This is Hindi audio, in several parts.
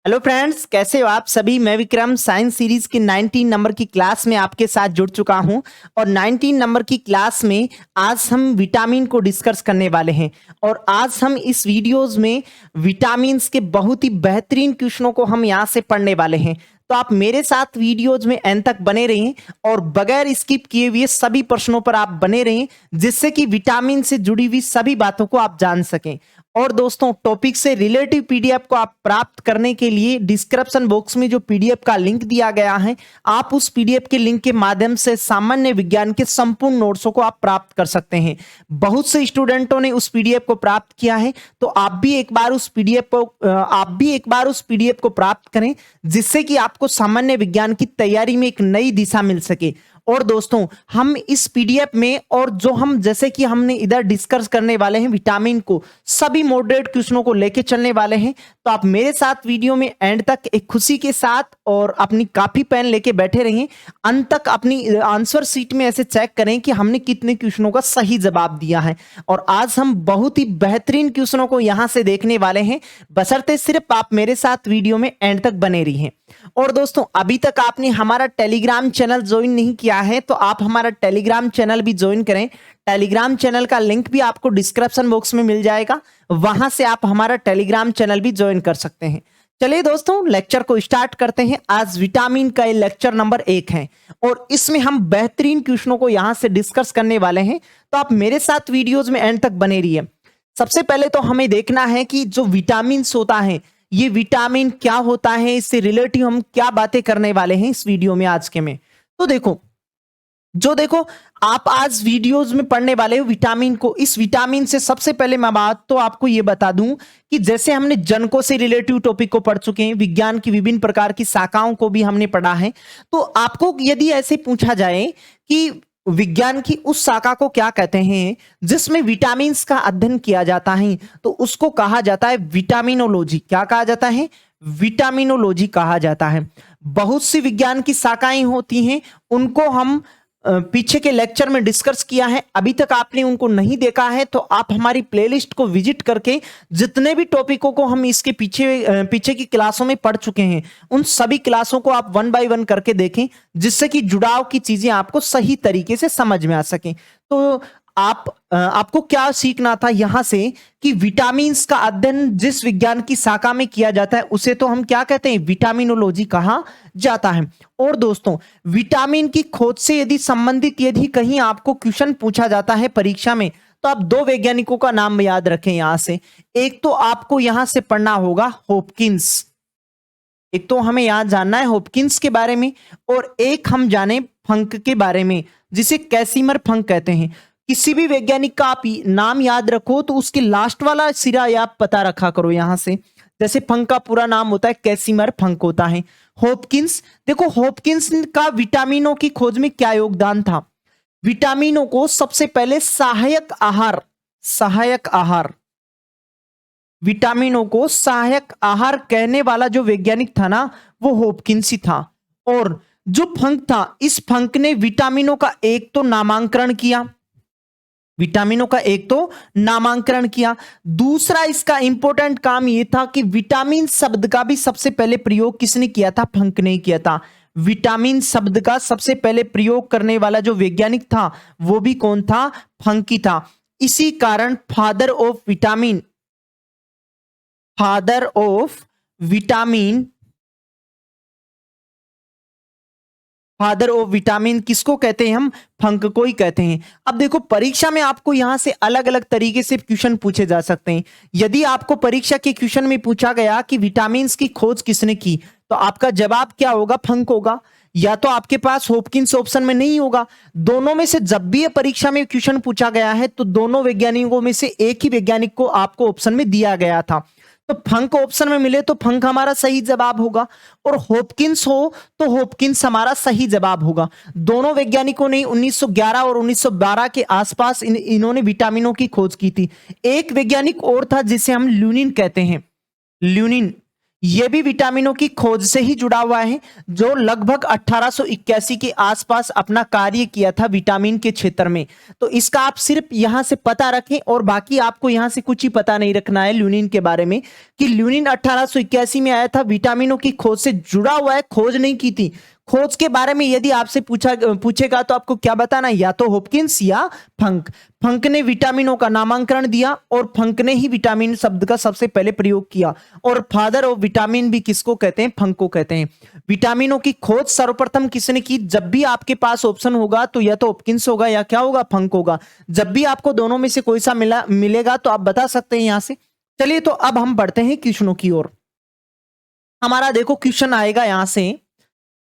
हेलो फ्रेंड्स, कैसे हो आप सभी। मैं विक्रम साइंस सीरीज की 19 नंबर की क्लास में आपके साथ जुड़ चुका हूं और 19 नंबर की क्लास में आज हम विटामिन को डिस्कस करने वाले हैं। और आज हम इस वीडियोस में विटामिन्स के बहुत ही बेहतरीन क्वेश्चनों को हम यहां से पढ़ने वाले हैं। तो आप मेरे साथ वीडियोज में एंड तक बने रहें और बगैर स्किप किए हुए सभी प्रश्नों पर आप बने रहें, जिससे कि विटामिन से जुड़ी हुई सभी बातों को आप जान सकें। और दोस्तों, टॉपिक से रिलेटिव पीडीएफ को आप प्राप्त करने के लिए डिस्क्रिप्शन बॉक्स में जो पीडीएफ का लिंक दिया गया है, आप उस पीडीएफ के लिंक के माध्यम से सामान्य विज्ञान के संपूर्ण नोट्सों को आप प्राप्त कर सकते हैं। बहुत से स्टूडेंटों ने उस पीडीएफ को प्राप्त किया है, तो आप भी एक बार उस पीडीएफ को प्राप्त करें, जिससे कि आपको सामान्य विज्ञान की तैयारी में एक नई दिशा मिल सके। और दोस्तों, हम इस पीडीएफ में और जो हम जैसे कि हमने इधर डिस्कस करने वाले हैं विटामिन को, सभी मॉडरेट क्वेश्चनों को लेके चलने वाले हैं। तो आप मेरे साथ वीडियो में एंड तक एक खुशी के साथ और अपनी कॉपी पेन लेके बैठे रहें। अंत तक अपनी आंसर शीट में ऐसे चेक करें कि हमने कितने क्वेश्चनों का सही जवाब दिया है। और आज हम बहुत ही बेहतरीन क्वेश्चनों को यहां से देखने वाले हैं, बशर्ते सिर्फ आप मेरे साथ वीडियो में एंड तक बने रहिए। और दोस्तों, अभी तक आपने हमारा टेलीग्राम चैनल ज्वाइन नहीं किया है तो आप हमारा टेलीग्राम चैनल भी ज्वाइन करें। टेलीग्राम चैनल का लिंक भी आपको डिस्क्रिप्शन बॉक्स में मिल जाएगा, वहां से आप हमारा टेलीग्राम चैनल भी ज्वाइन कर सकते हैं। चलिए दोस्तों, लेक्चर को स्टार्ट करते हैं। आज विटामिन का ये लेक्चर नंबर 1 है और इसमें हम बेहतरीन क्वेश्चनों को यहां से डिस्कस करने वाले हैं। तो आप मेरे साथ वीडियोज में एंड तक बने रहिए। सबसे पहले तो हमें देखना है कि जो विटामिन होता है, ये विटामिन क्या होता है, इससे रिलेटिव हम क्या बातें करने वाले हैं इस वीडियो में आज के में। तो देखो, आप आज वीडियोस में पढ़ने वाले हो विटामिन को। इस विटामिन से सबसे पहले मैं बात तो आपको ये बता दूं कि जैसे हमने जनकों से रिलेटिव टॉपिक को पढ़ चुके हैं, विज्ञान की विभिन्न प्रकार की शाखाओं को भी हमने पढ़ा है। तो आपको यदि ऐसे पूछा जाए कि विज्ञान की उस शाखा को क्या कहते हैं जिसमें विटामिन का अध्ययन किया जाता है, तो उसको कहा जाता है विटामिनोलॉजी। क्या कहा जाता है? विटामिनोलॉजी कहा जाता है। बहुत सी विज्ञान की शाखाएं होती हैं, उनको हम पीछे के लेक्चर में डिस्कस किया है। अभी तक आपने उनको नहीं देखा है तो आप हमारी प्लेलिस्ट को विजिट करके जितने भी टॉपिकों को हम इसके पीछे की क्लासों में पढ़ चुके हैं, उन सभी क्लासों को आप 1 बाय 1 करके देखें, जिससे कि जुड़ाव की चीजें आपको सही तरीके से समझ में आ सके। तो आपको क्या सीखना था यहां से कि विटामिन्स का अध्ययन जिस विज्ञान की शाखा में किया जाता है उसे तो हम क्या कहते हैं? विटामिनोलॉजी कहा जाता है। और दोस्तों, विटामिन की खोज से यदि कहीं आपको क्वेश्चन पूछा जाता है परीक्षा में, तो आप 2 वैज्ञानिकों का नाम याद रखें यहां से। एक तो आपको यहां से पढ़ना होगा हॉपकिंस, एक तो हमें याद जानना है हॉपकिंस के बारे में, और एक हम जाने फंक के बारे में, जिसे कैसिमर फंक कहते हैं। किसी भी वैज्ञानिक का आप नाम याद रखो तो उसके लास्ट वाला सिरा आप पता रखा करो यहां से। जैसे फंक का पूरा नाम होता है कैसिमर फंक होता है। हॉपकिंस, देखो हॉपकिंस का विटामिनों की खोज में क्या योगदान था? विटामिनों को सबसे पहले विटामिनों को सहायक आहार कहने वाला जो वैज्ञानिक था ना, वो हॉपकिंस ही था। और जो फंक था, इस फंक ने विटामिनों का एक तो नामांकन किया, दूसरा इसका इंपॉर्टेंट काम यह था कि विटामिन शब्द का भी सबसे पहले प्रयोग किसने किया था? फंक ने किया था। विटामिन शब्द का सबसे पहले प्रयोग करने वाला जो वैज्ञानिक था वो भी कौन था? फंक ही था। इसी कारण फादर ऑफ विटामिन किसको कहते हैं? हम फंक को ही कहते हैं। अब देखो, परीक्षा में आपको यहां से अलग अलग तरीके से क्वेश्चन पूछे जा सकते हैं। यदि आपको परीक्षा के क्वेश्चन में पूछा गया कि विटामिन की खोज किसने की, तो आपका जवाब क्या होगा? फंक होगा। या तो आपके पास हॉपकिंस ऑप्शन में नहीं होगा। दोनों में से जब भी ये परीक्षा में क्वेश्चन पूछा गया है तो दोनों वैज्ञानिकों में से एक ही वैज्ञानिक को आपको ऑप्शन में दिया गया था। तो फंक ऑप्शन में मिले तो फंक हमारा सही जवाब होगा, और हॉपकिंस हो तो हॉपकिंस हमारा सही जवाब होगा। दोनों वैज्ञानिकों ने 1911 और 1912 के आसपास इन्होंने विटामिनों की खोज की थी। एक वैज्ञानिक और था जिसे हम ल्यूनिन कहते हैं। ल्यूनिन, ये भी विटामिनों की खोज से ही जुड़ा हुआ है, जो लगभग 1881 के आसपास अपना कार्य किया था विटामिन के क्षेत्र में। तो इसका आप सिर्फ यहां से पता रखें और बाकी आपको यहां से कुछ ही पता नहीं रखना है ल्यूनिन के बारे में, कि ल्यूनिन 1881 में आया था, विटामिनों की खोज से जुड़ा हुआ है, खोज नहीं की थी। खोज के बारे में यदि आपसे पूछेगा तो आपको क्या बताना, या तो हॉपकिंस या फंक। फंक ने विटामिनों का नामांकन दिया और फंक ने ही विटामिन शब्द का सबसे पहले प्रयोग किया। और फादर ऑफ विटामिन भी किसको कहते हैं, फंक को कहते हैं। विटामिनों की खोज सर्वप्रथम किसने की, जब भी आपके पास ऑप्शन होगा तो या तो हॉपकिंस होगा या क्या होगा, फंक होगा। जब भी आपको दोनों में से कोई सा मिलेगा तो आप बता सकते हैं यहां से। चलिए तो अब हम बढ़ते हैं क्वेश्चनों की ओर। हमारा देखो क्वेश्चन आएगा यहां से,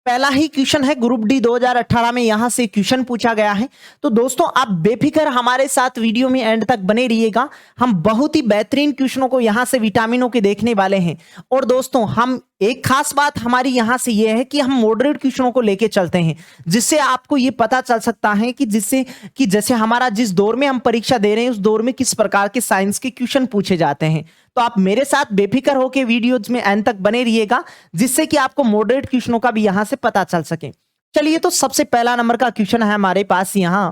पहला ही क्वेश्चन है ग्रुप डी 2018 में, यहां से क्वेश्चन पूछा गया है। तो दोस्तों आप बेफिक्र हमारे साथ वीडियो में एंड तक बने रहिएगा, हम बहुत ही बेहतरीन क्वेश्चनों को यहां से विटामिनों के देखने वाले हैं। और दोस्तों हम एक खास बात हमारी यहां से यह है कि हम मॉडरेट क्वेश्चनों को लेके चलते हैं, जिससे आपको यह पता चल सकता है कि जैसे हमारा जिस दौर में हम परीक्षा दे रहे हैं उस दौर में किस प्रकार के साइंस के क्वेश्चन पूछे जाते हैं। तो आप मेरे साथ बेफिक्र होकर वीडियोज में एंड तक बने रहिएगा, जिससे कि आपको मॉडरेट क्वेश्चनों का भी यहां से पता चल सके। चलिए तो सबसे पहला नंबर का क्वेश्चन है हमारे पास यहां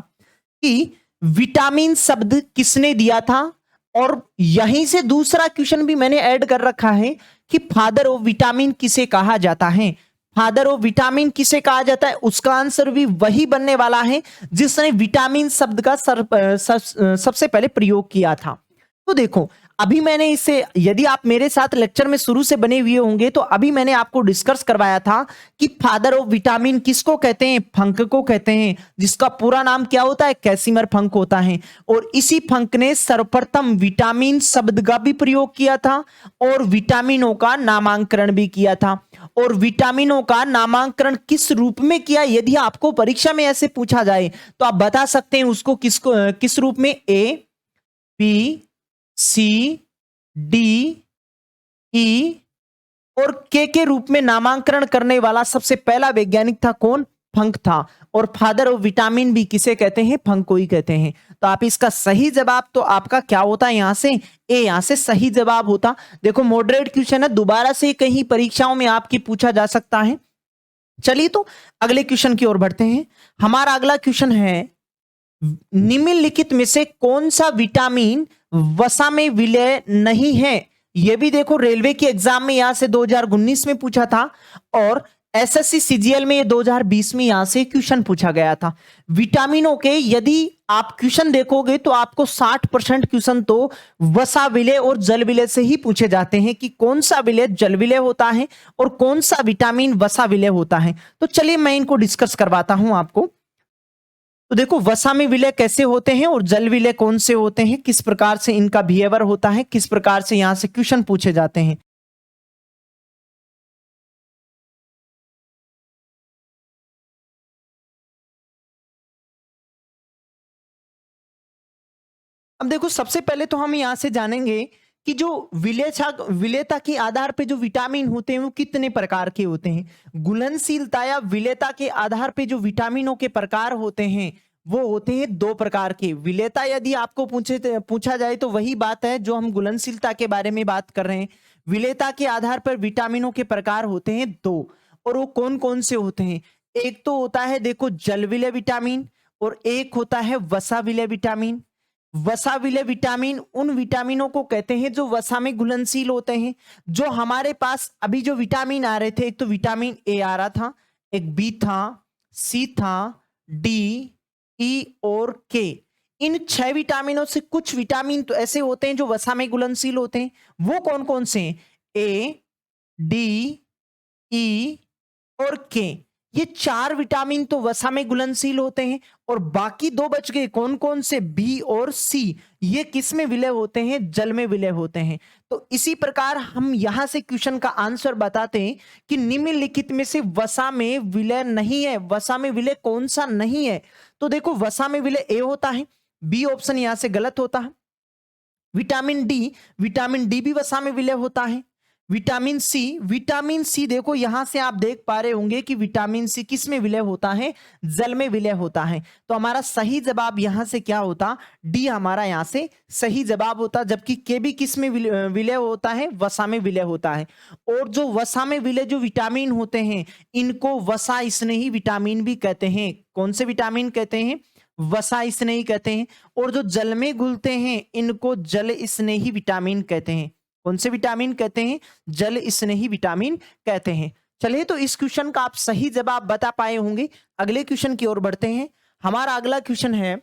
कि विटामिन शब्द किसने दिया था, और यहीं से दूसरा क्वेश्चन भी मैंने ऐड कर रखा है कि फादर ऑफ विटामिन किसे कहा जाता है। फादर ऑफ विटामिन किसे कहा जाता है, उसका आंसर भी वही बनने वाला है जिसने विटामिन शब्द का सबसे पहले प्रयोग किया था। तो देखो अभी मैंने इसे, यदि आप मेरे साथ लेक्चर में शुरू से बने हुए होंगे तो अभी मैंने आपको डिस्कस करवाया था कि फादर ऑफ विटामिन किसको कहते हैं, फंक को कहते हैं, जिसका पूरा नाम क्या होता है, कैसिमर फंक होता है। और इसी फंक ने सर्वप्रथम विटामिन शब्द का भी प्रयोग किया था और विटामिनों का नामांकन भी किया था। और विटामिनों का नामांकन किस रूप में किया, यदि आपको परीक्षा में ऐसे पूछा जाए तो आप बता सकते हैं उसको किस रूप में, A B C D E और के रूप में नामांकन करने वाला सबसे पहला वैज्ञानिक था कौन, फंक था। और फादर ऑफ विटामिन भी किसे कहते हैं, फंक को ही कहते हैं। तो आप इसका सही जवाब तो आपका क्या होता है यहां से, ए, यहां से सही जवाब होता। देखो मॉडरेट क्वेश्चन है, दोबारा से कहीं परीक्षाओं में आपकी पूछा जा सकता है। चलिए तो अगले क्वेश्चन की ओर बढ़ते हैं। हमारा अगला क्वेश्चन है, निम्नलिखित में से कौन सा विटामिन वसा में विलय नहीं है। यह भी देखो रेलवे के एग्जाम में यहां से 2019 में पूछा था और एसएससी सीजीएल में 2020 में यहां से क्वेश्चन पूछा गया था। विटामिनों के यदि आप क्वेश्चन देखोगे तो आपको 60% क्वेश्चन तो वसा विलय और जल विलय से ही पूछे जाते हैं कि कौन सा विलय जल विलय होता है और कौन सा विटामिन वसा विलय होता है। तो चलिए मैं इनको डिस्कस करवाता हूं आपको। तो देखो वसा में विलय कैसे होते हैं और जल विलय कौन से होते हैं, किस प्रकार से इनका बिहेवियर होता है, किस प्रकार से यहां से क्वेश्चन पूछे जाते हैं। अब देखो सबसे पहले तो हम यहां से जानेंगे कि जो विलेयता के आधार पे जो विटामिन होते हैं वो कितने प्रकार के होते हैं। घुलनशीलता या विलेयता के आधार पे जो विटामिनों के प्रकार होते हैं वो होते हैं दो प्रकार के। विलेयता यदि आपको पूछा जाए तो वही बात है जो हम घुलनशीलता के बारे में बात कर रहे हैं। विलेयता के आधार पर विटामिनों के प्रकार होते हैं दो, और वो कौन कौन से होते हैं। एक तो होता है देखो जल विलय विटामिन और एक होता है वसा विलय विटामिन। वसा विलय विटामिन उन विटामिनों को कहते हैं जो वसा में घुलनशील होते हैं। जो हमारे पास अभी जो विटामिन आ रहे थे, एक तो विटामिन ए आ रहा था, एक बी था, सी था, डी, ई और के। इन 6 विटामिनों से कुछ विटामिन तो ऐसे होते हैं जो वसा में घुलनशील होते हैं। वो कौन कौन से हैं, ए, डी, ई और के। ये 4 विटामिन तो वसा में घुलनशील होते हैं और बाकी 2 बच गए, कौन कौन से, बी और सी। ये किस में विलय होते हैं, जल में विलय होते हैं। तो इसी प्रकार हम यहां से क्वेश्चन का आंसर बताते हैं कि निम्नलिखित में से वसा में विलय नहीं है। वसा में विलय कौन सा नहीं है, तो देखो वसा में विलय ए होता है, बी ऑप्शन यहां से गलत होता है। विटामिन डी भी वसा में विलय होता है। विटामिन सी देखो यहां से आप देख पा रहे होंगे कि विटामिन सी किस में विलय होता है, जल में विलय होता है। तो हमारा सही जवाब यहां से क्या होता, डी हमारा यहां से सही जवाब होता। जबकि के भी किस में विलय होता है, वसा में विलय होता है। और जो वसा में विलय जो विटामिन होते हैं इनको वसा स्नेही विटामिन भी कहते हैं। कौन से विटामिन कहते हैं, वसा स्नेही कहते हैं। और जो जल में घुलते हैं इनको जल स्नेही विटामिन कहते हैं। कौन से विटामिन कहते हैं, जल स्नेही विटामिन कहते हैं। चलिए तो इस क्वेश्चन का आप सही जवाब बता पाए होंगे। अगले क्वेश्चन की ओर बढ़ते हैं। हमारा अगला क्वेश्चन है,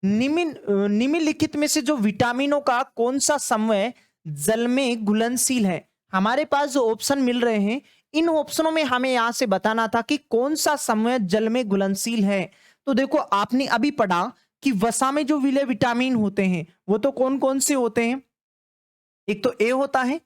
निम्नलिखित में से जो विटामिनों का कौन सा समूह जल में घुलनशील है। हमारे पास जो ऑप्शन मिल रहे हैं इन ऑप्शनों में हमें यहां से बताना था कि कौन सा समूह जल में घुलनशील है। तो देखो आपने अभी पढ़ा कि वसा में जो विलय विटामिन होते हैं वो तो कौन कौन से होते हैं, एक तो ए होता है,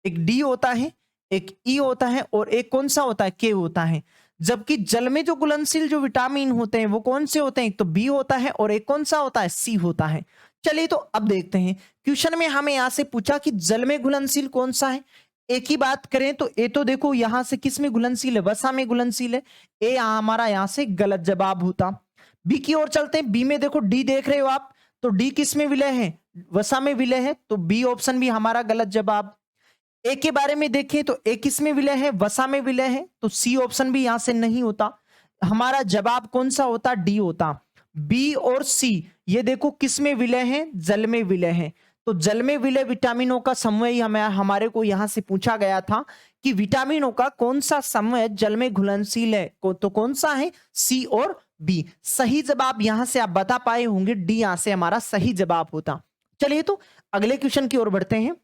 एक डी होता है, एक ई होता है और एक कौन सा होता है, के होता है। जबकि जल में जो घुलनशील जो विटामिन होते हैं वो कौन से होते हैं, एक तो बी होता है और एक कौन सा होता है, सी होता है। चलिए तो अब देखते हैं क्वेश्चन में हमें यहां से पूछा कि जल में घुलनशील कौन सा है। एक ही बात करें तो ए तो देखो यहां से किस में घुलनशील है, वसा में घुलनशील है। ए हमारा यहां से गलत जवाब होता। बी की ओर चलते हैं। बी में देखो डी देख रहे हो आप, तो डी किस में विलय है, वसा में विलय है। तो बी ऑप्शन भी हमारा गलत जवाब। ए के बारे में देखें तो ए किस में विलय है, वसा में विलय है। तो सी ऑप्शन भी यहां से नहीं होता। हमारा जवाब कौन सा होता, डी होता। बी और सी ये देखो किस में विलय है, जल में विलय है। तो जल में विलय विटामिनों का समूह ही हमारे को यहां से पूछा गया था कि विटामिनों का कौन सा समूह जल में घुलनशील है। तो कौन सा है, सी और बी। सही जवाब यहां से आप बता पाए होंगे, डी यहां से हमारा सही जवाब होता। चलिए तो अगले क्वेश्चन की ओर बढ़ते हैं।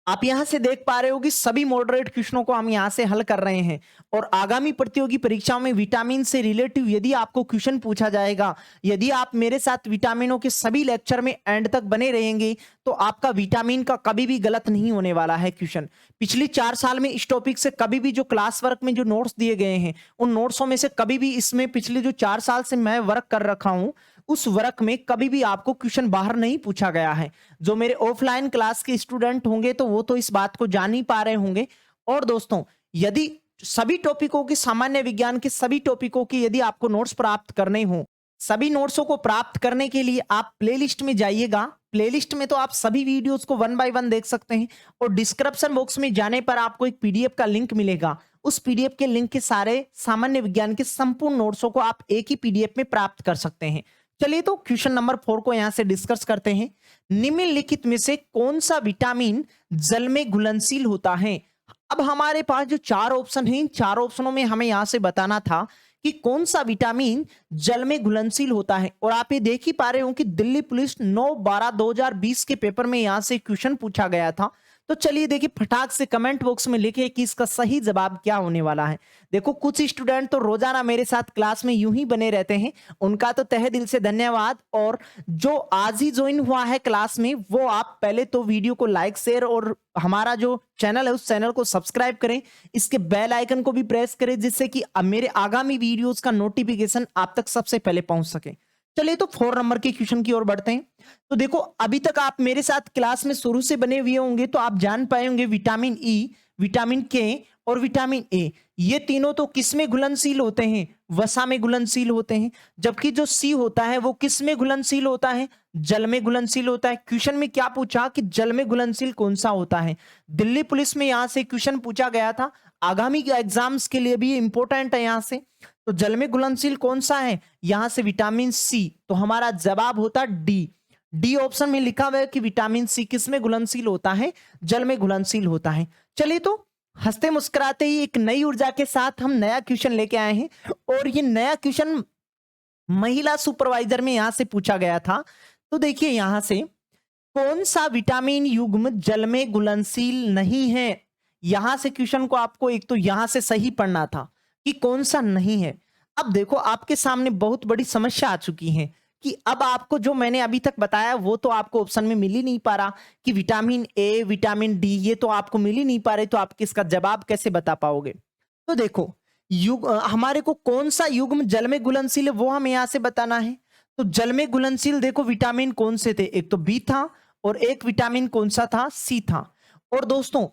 आप यहां से देख पा रहे हो कि सभी मॉडरेट क्वेश्चनों को हम यहां से हल कर रहे हैं। और आगामी प्रतियोगी परीक्षाओं में विटामिन से रिलेटिव यदि आपको क्वेश्चन पूछा जाएगा, यदि आप मेरे साथ विटामिनों के सभी लेक्चर में एंड तक बने रहेंगे तो आपका विटामिन का कभी भी गलत नहीं होने वाला है क्वेश्चन। पिछली 4 साल में इस टॉपिक से कभी भी जो क्लास वर्क में जो नोट्स दिए गए हैं उन नोट्सों में से कभी भी इसमें पिछले जो 4 साल से मैं वर्क कर रखा हूं उस वर्क में कभी भी आपको क्वेश्चन बाहर नहीं पूछा गया है। जो मेरे ऑफलाइन क्लास के स्टूडेंट होंगे तो वो तो इस बात को जान ही पा रहे होंगे। और दोस्तों यदि सभी टॉपिकों की, सामान्य विज्ञान के सभी टॉपिकों की यदि आपको नोट्स प्राप्त करने हो, सभी नोट्सों को प्राप्त करने के लिए आप प्लेलिस्ट में जाइएगा। प्लेलिस्ट में तो आप सभी वीडियोस को 1 बाय 1 देख सकते हैं। और डिस्क्रिप्शन बॉक्स में जाने पर आपको एक पीडीएफ का लिंक मिलेगा। उस पीडीएफ के लिंक के सारे सामान्य विज्ञान के संपूर्ण नोट्सों को आप एक ही पीडीएफ में प्राप्त कर सकते हैं। चलिए तो क्वेश्चन नंबर 4 को यहां से डिस्कस करते हैं। निम्नलिखित में से कौन सा विटामिन जल में घुलनशील होता है। अब हमारे पास जो 4 ऑप्शन हैं, इन 4 ऑप्शनों में हमें यहां से बताना था कि कौन सा विटामिन जल में घुलनशील होता है। और आप ये देख ही पा रहे हो कि दिल्ली पुलिस 9/12/2020 के पेपर में यहां से क्वेश्चन पूछा गया था। तो चलिए देखिए फटाक से कमेंट बॉक्स में लिखिए कि इसका सही जवाब क्या होने वाला है। देखो कुछ स्टूडेंट तो रोजाना मेरे साथ क्लास में यूं ही बने रहते हैं, उनका तो तहे दिल से धन्यवाद। और जो आज ही ज्वाइन हुआ है क्लास में वो आप पहले तो वीडियो को लाइक, शेयर और हमारा जो चैनल है उस चैनल को सब्सक्राइब करें। इसके बेल आइकन को भी प्रेस करें जिससे कि मेरे आगामी वीडियोस का नोटिफिकेशन आप तक सबसे पहले पहुंच सके। चलिए तो 4 नंबर के क्वेश्चन की ओर बढ़ते हैं। तो देखो अभी तक आप मेरे साथ क्लास में शुरू से बने हुए होंगे तो आप जान पाए होंगे विटामिन ई, विटामिन के और विटामिन ए ये तीनों तो किस में घुलनशील होते हैं, वसा में घुलनशील होते हैं। जबकि जो सी होता है वो किस में घुलनशील होता है, जल में घुलनशील होता है। क्वेश्चन में क्या पूछा कि जल में घुलनशील कौन सा होता है। दिल्ली पुलिस में यहां से क्वेश्चन पूछा गया था, आगामी एग्जाम्स के लिए भी इंपॉर्टेंट है यहां से। तो जल में घुलनशील कौन सा है, यहां से विटामिन सी। तो हमारा जवाब होता डी। डी ऑप्शन में लिखा हुआ है कि विटामिन सी किस में घुलनशील होता है, जल में घुलनशील होता है। चलिए तो हंसते मुस्कुराते ही एक नई ऊर्जा के साथ हम नया क्वेश्चन लेके आए हैं। और ये नया क्वेश्चन महिला सुपरवाइजर में यहां से पूछा गया था। तो देखिए यहां से कौन सा विटामिन युग्म जल में घुलनशील नहीं है। यहां से क्वेश्चन को आपको एक तो यहां से सही पढ़ना था कि कौन सा नहीं है। अब देखो आपके सामने बहुत बड़ी समस्या आ चुकी है कि अब आपको जो मैंने अभी तक बताया वो तो आपको ऑप्शन में मिल ही नहीं पा रहा कि विटामिन ए, विटामिन डी ये तो आपको मिल ही नहीं पा रहे। तो आप इसका जवाब कैसे बता पाओगे। तो देखो हमारे को कौन सा युग्म जल में घुलनशील है वो हमें यहां से बताना है। तो जल में घुलनशील देखो विटामिन कौन से थे, एक तो बी था और एक विटामिन कौन सा था, सी था। और दोस्तों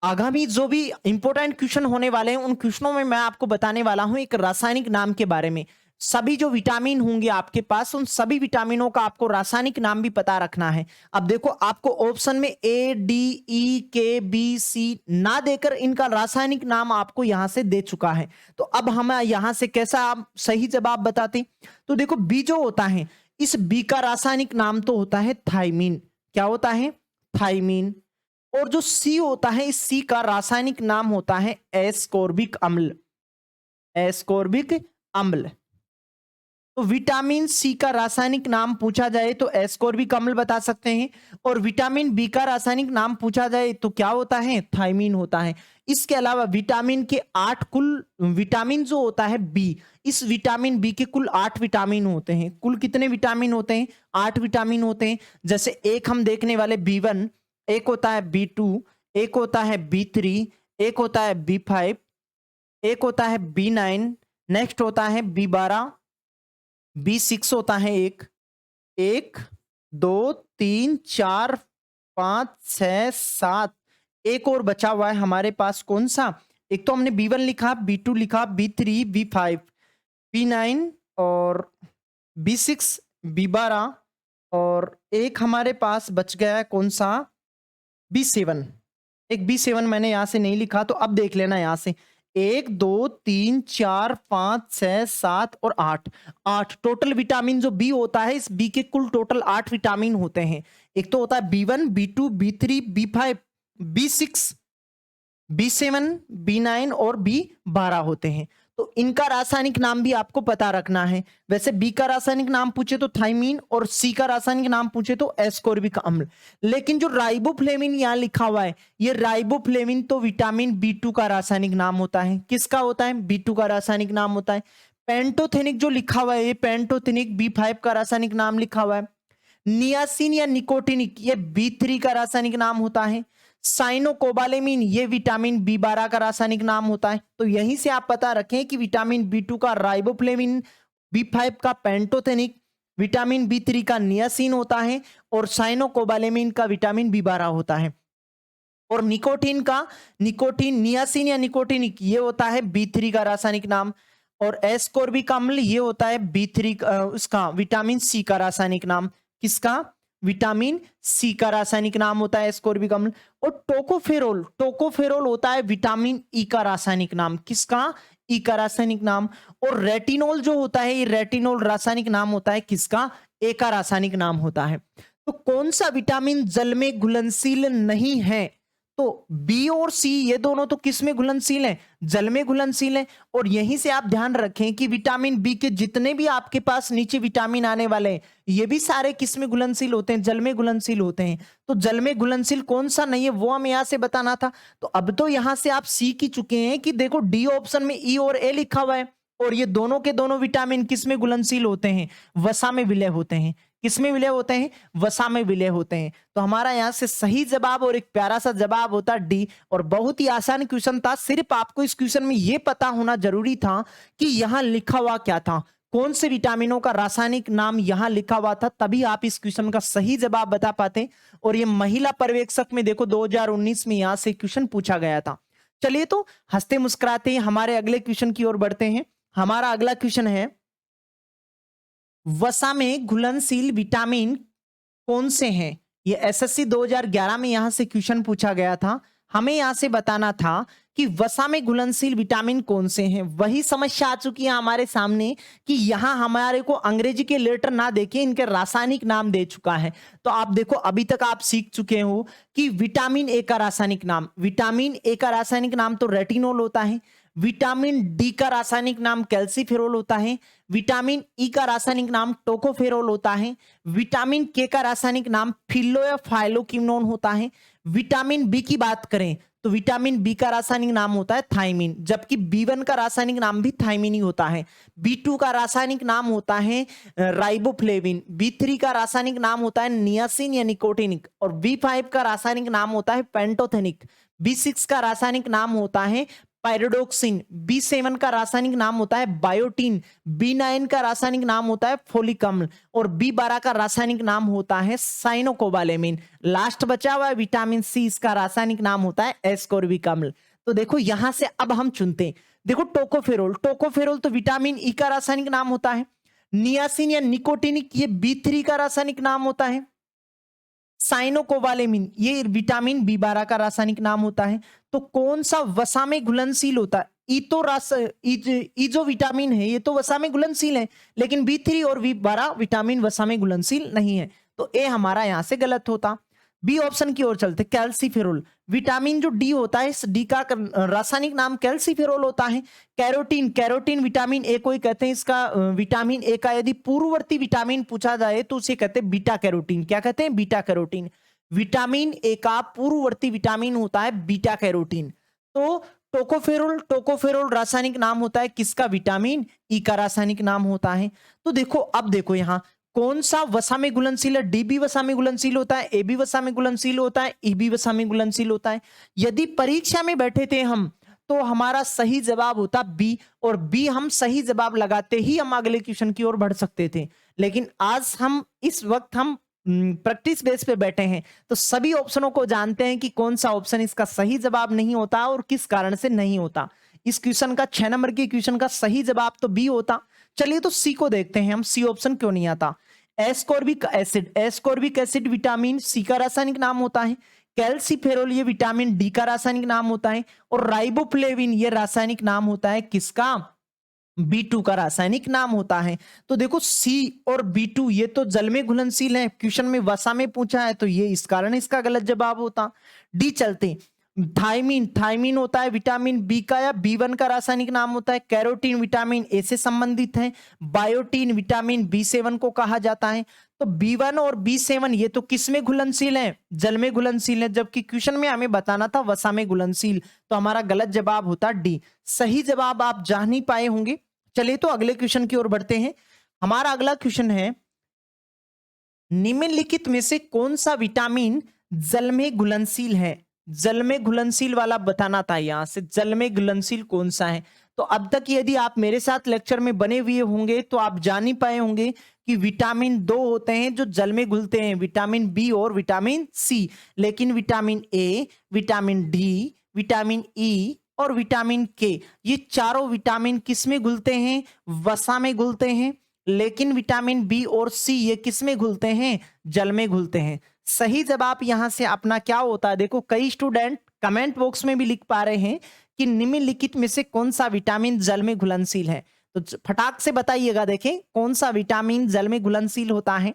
आगामी जो भी इंपॉर्टेंट क्वेश्चन होने वाले हैं उन क्वेश्चनों में मैं आपको बताने वाला हूं एक रासायनिक नाम के बारे में। सभी जो विटामिन होंगे आपके पास उन सभी विटामिनों का आपको रासायनिक नाम भी पता रखना है। अब देखो आपको ऑप्शन में ए डी ई के बी सी ना देकर इनका रासायनिक नाम आपको यहां से दे चुका है। तो अब हम यहां से कैसा आप सही जवाब बताते। तो देखो बी जो होता है इस बी का रासायनिक नाम तो होता है थायमीन। क्या होता है? थायमीन। और जो सी होता है इस सी का रासायनिक नाम होता है एस्कोर्बिक अम्ल। एस्कोर्बिक अम्ल। तो विटामिन सी का रासायनिक नाम पूछा जाए तो एस्कोर्बिक अम्ल बता सकते हैं और विटामिन बी का रासायनिक नाम पूछा जाए तो क्या होता है? थायमीन होता है। इसके अलावा विटामिन के 8 कुल विटामिन जो होता है बी, इस विटामिन बी के कुल 8 विटामिन होते हैं। कुल कितने विटामिन होते हैं? 8 विटामिन होते हैं। जैसे एक हम देखने वाले B1, एक होता है B2, एक होता है B3, एक होता है B5, एक होता है B9, नेक्स्ट होता है B12, B6 होता है एक, 2 3 4 5 6 7, एक और बचा हुआ है हमारे पास कौन सा? एक तो हमने B1 लिखा, B2 लिखा, B3, B5, B9 और B6, B12 और एक हमारे पास बच गया है कौन सा? B7। एक B7 मैंने यहां से नहीं लिखा तो अब देख लेना यहां से 1 2 3 4 5 6 7 और 8। 8 टोटल विटामिन जो बी होता है इस बी के कुल टोटल 8 विटामिन होते हैं। एक तो होता है B1, B2, B3, B5, B6, B7, B9 और B12 होते हैं। तो इनका रासायनिक नाम भी आपको पता रखना है। वैसे बी का रासायनिक नाम पूछे तो थायमीन और सी का रासायनिक नाम पूछे तो एस्कोर्बिक अम्ल। लेकिन जो राइबोफ्लेविन यहां लिखा हुआ है ये राइबोफ्लेविन तो विटामिन B2 का रासायनिक नाम होता है। किसका होता है? B2 का रासायनिक नाम होता है। पेंटोथेनिक जो लिखा हुआ है ये पेंटोथेनिक B5 का रासायनिक नाम लिखा हुआ है। नियासिन या निकोटिनिक ये B3 का रासायनिक नाम होता है। साइनोकोबालेमिन ये विटामिन B12 का रासायनिक नाम होता है। तो यहीं से आप पता रखें कि विटामिन B2 का राइबोफ्लेविन, B5 का पेंटोथेनिक, विटामिन B3 का नियासिन होता है और साइनोकोबालेमिन का विटामिन B12 होता है। और निकोटीन नियासिन या निकोटिनिक ये होता है B3 का रासायनिक नाम और एस्कोर्बिक अम्ल ये होता है B3 उसका विटामिन सी का रासायनिक नाम। किसका? विटामिन सी का रासायनिक नाम होता है एस्कोर्बिक अम्ल। और टोकोफेरोल होता है विटामिन ई का रासायनिक नाम। किसका? ई का रासायनिक नाम। और रेटिनोल जो होता है ये रेटिनोल रासायनिक नाम होता है किसका? ए का रासायनिक नाम होता है। तो कौन सा विटामिन जल में घुलनशील नहीं है? तो बी और सी ये दोनों तो किस में घुलनशील हैं? जल में घुलनशील हैं। और यहीं से आप ध्यान रखें कि विटामिन बी के जितने भी आपके पास नीचे विटामिन आने वाले हैं ये भी सारे किस में घुलनशील होते हैं? जल में घुलनशील होते हैं। तो जल में घुलनशील कौन सा नहीं है वो हमें यहां से बताना था। तो अब तो यहां से आप सीख ही चुके हैं कि देखो डी ऑप्शन में ई और ए लिखा हुआ है और ये दोनों के दोनों विटामिन किस में घुलनशील होते हैं? वसा में विलय होते हैं। किसमें विलय होते हैं? वसा में विलय होते हैं। तो हमारा यहां से सही जवाब और एक प्यारा सा जवाब होता डी। और बहुत ही आसान क्वेश्चन था। सिर्फ आपको इस क्वेश्चन में यह पता होना जरूरी था कि यहां लिखा हुआ क्या था, कौन से विटामिनों का रासायनिक नाम यहां लिखा हुआ था, तभी आप इस क्वेश्चन का सही जवाब बता पाते। और ये महिला पर्यवेक्षक में देखो 2019 में यहां से क्वेश्चन पूछा गया था। चलिए तो हंसते मुस्कुराते ही हमारे अगले क्वेश्चन की ओर बढ़ते हैं। हमारा अगला क्वेश्चन है वसा में घुलनशील विटामिन कौन से हैं? ये एसएससी 2011 में यहां से क्वेश्चन पूछा गया था। हमें यहां से बताना था कि वसा में घुलनशील विटामिन कौन से हैं। वही समस्या आ चुकी है हमारे सामने कि यहां हमारे को अंग्रेजी के लेटर ना देके इनके रासायनिक नाम दे चुका है। तो आप देखो अभी तक आप सीख चुके हो कि विटामिन ए का रासायनिक नाम, विटामिन ए का रासायनिक नाम तो रेटिनोल होता है। विटामिन डी का रासायनिक नाम कैल्सीफेरोल होता है। विटामिन ई का रासायनिक नाम टोकोफेरोल होता है। विटामिन के का रासायनिक नाम फिल्लो या फाइलोक्विनोन होता है। विटामिन बी की बात करें तो विटामिन बी का रासायनिक नाम होता है थायमीन, जबकि B1 का रासायनिक नाम भी थायमीन ही होता है। B2 का रासायनिक नाम होता है राइबोफ्लेविन। B3 का रासायनिक नाम होता है नियासिन या निकोटिनिक और B5 का रासायनिक नाम होता है पेंटोथेनिक। B6 का रासायनिक नाम होता है पायरोडोक्सिन, B7 का रासायनिक नाम होता है बायोटीन, B9 का रासायनिक नाम होता है फोलिक अम्ल और B12 का रासायनिक नाम होता है साइनोकोबालेमिन। लास्ट बचा हुआ है विटामिन सी, इसका रासायनिक नाम होता है एस्कोर्बिक अम्ल। तो देखो यहां से अब हम चुनते हैं, देखो टोकोफेरोल, टोकोफेरोल तो विटामिन ई का रासायनिक नाम होता है। नियासिन या निकोटिनिक ये B3 का रासायनिक नाम होता है। साइनोकोबालेमिन ये विटामिन B12 का रासायनिक नाम होता है। तो कौन सा वसा में घुलनशील होता है? ई तो ई जो विटामिन है ये तो वसा में घुलनशील है, लेकिन B3 और B12 विटामिन वसा में घुलनशील नहीं है। तो ए हमारा यहां से गलत होता। बी ऑप्शन की ओर चलते, कैल्सीफेरोल, विटामिन जो डी होता है इस डी का रासायनिक नाम कैल्सीफेरोल होता है। कैरोटीन, कैरोटीन विटामिन ए को ही कहते हैं, इसका विटामिन ए का यदि पूर्ववर्ती विटामिन पूछा जाए तो उसे कहते हैं बीटा कैरोटीन। क्या कहते हैं? Beta carotene. विटामिन ए का पूर्ववर्ती विटामिन होता है बीटा कैरोटीन। तो टोकोफेरोल, टोकोफेरोल रासायनिक नाम होता है किसका? विटामिन ई का रासायनिक नाम होता है। तो देखो अब देखो यहां कौन सा वसा में घुलनशील है? डी भी वसा में घुलनशील होता है, ए भी वसा में घुलनशील होता है, ई भी वसा में घुलनशील होता है। यदि परीक्षा में बैठे थे हम तो हमारा सही जवाब होता बी, और बी हम सही जवाब लगाते ही हम अगले क्वेश्चन की ओर बढ़ सकते थे। लेकिन आज हम इस वक्त हम प्रैक्टिस बेस पे बैठे हैं तो सभी ऑप्शनों को जानते हैं कि कौन सा ऑप्शन इसका सही जवाब नहीं होता और किस कारण से नहीं होता। इस क्वेश्चन का 6 नंबर के क्वेश्चन का सही जवाब तो बी होता। चलिए तो सी को देखते हैं हम, सी ऑप्शन क्यों नहीं आता। Ascorbic acid, ascorbic acid vitamin C का रासायनिक नाम होता है। कैल्सीफेरोल ये विटामिन डी का रासायनिक नाम होता है। और राइबोफ्लेविन ये रासायनिक नाम होता है किसका? B2 का रासायनिक नाम होता है। तो देखो C और B2 ये तो जल में घुलनशील है, क्वेश्चन में वसा में पूछा है तो ये इस कारण इसका गलत जवाब होता। डी चलते, थायमीन, थायमीन होता है विटामिन बी का या B1 का रासायनिक नाम होता है। कैरोटीन विटामिन ए से संबंधित है। बायोटीन विटामिन B7 को कहा जाता है। तो B1 और B7 ये तो किस में घुलनशील है? जल में घुलनशील है, जबकि क्वेश्चन में हमें बताना था वसा में घुलनशील। तो हमारा गलत जवाब होता डी। सही जवाब आप जान ही पाए होंगे। चलिए तो अगले क्वेश्चन की ओर बढ़ते हैं। हमारा अगला क्वेश्चन है, निम्नलिखित में से कौन सा विटामिन जल में घुलनशील है? जल में घुलनशील वाला बताना था, यहां से जल में घुलनशील कौन सा है। तो अब तक यदि आप मेरे साथ लेक्चर में बने हुए होंगे तो आप जान ही पाए होंगे कि विटामिन 2 होते हैं जो जल में घुलते हैं, विटामिन बी और विटामिन सी। लेकिन vitamin A, vitamin D, vitamin E और विटामिन के ये चारों विटामिन किस में घुलते हैं? वसा में घुलते हैं। लेकिन विटामिन बी और सी ये किस में घुलते हैं? जल में घुलते हैं। सही जवाब यहां से अपना क्या होता है? देखो कई स्टूडेंट कमेंट बॉक्स में भी लिख पा रहे हैं कि निम्नलिखित में से कौन सा विटामिन जल में घुलनशील है। तो फटाक से बताइएगा, देखें कौन सा विटामिन जल में घुलनशील होता है।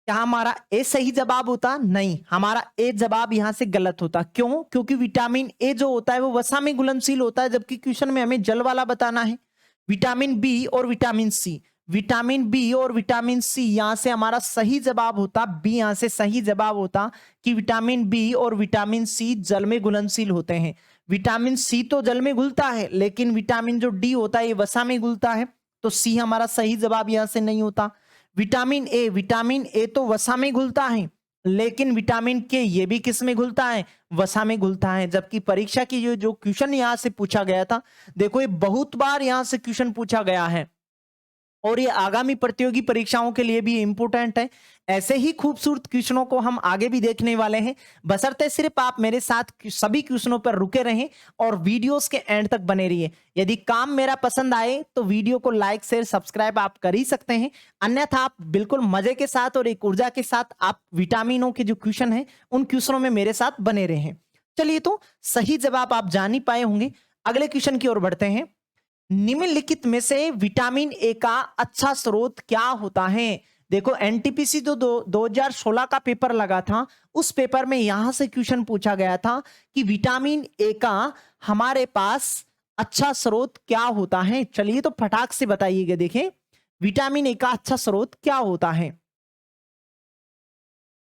क्या हमारा ए सही जवाब होता? नहीं, हमारा ए जवाब यहां से गलत होता। क्यों? क्योंकि विटामिन ए जो होता है वो वसा में घुलनशील होता है, जबकि क्वेश्चन में हमें जल वाला बताना है। विटामिन बी और विटामिन सी, विटामिन बी और विटामिन सी यहां से हमारा सही जवाब होता बी। यहां से सही जवाब होता कि विटामिन बी और विटामिन सी जल में घुलनशील होते हैं। विटामिन सी तो जल में घुलता है, लेकिन विटामिन जो डी होता है ये वसा में घुलता है। तो सी हमारा सही जवाब यहां से नहीं होता। विटामिन ए, विटामिन ए तो वसा में घुलता है, लेकिन विटामिन के ये भी किस में घुलता है? वसा में घुलता है। जबकि परीक्षा की जो क्वेश्चन यहां से पूछा गया था, देखो ये बहुत बार यहां से क्वेश्चन पूछा गया है और ये आगामी प्रतियोगी परीक्षाओं के लिए भी इंपॉर्टेंट है। ऐसे ही खूबसूरत क्वेश्चनों को हम आगे भी देखने वाले हैं, बशर्ते सिर्फ आप मेरे साथ सभी क्वेश्चनों पर रुके रहें और वीडियोस के एंड तक बने रहिए। यदि काम मेरा पसंद आए तो वीडियो को लाइक शेयर सब्सक्राइब आप कर ही सकते हैं, अन्यथा आप बिल्कुल मजे के साथ और एक ऊर्जा के साथ आप विटामिनों के जो क्वेश्चन है उन क्वेश्चनों में मेरे साथ बने रहें। चलिए तो सही जवाब आप जान ही पाए होंगे। अगले क्वेश्चन की ओर बढ़ते हैं। निम्नलिखित में से विटामिन ए का अच्छा स्रोत क्या होता है? देखो एनटीपीसी जो 2016 का पेपर लगा था उस पेपर में यहां से क्वेश्चन पूछा गया था कि विटामिन ए का हमारे पास अच्छा स्रोत क्या होता है। चलिए तो फटाक से बताइएगा, देखें विटामिन ए का अच्छा स्रोत क्या होता है।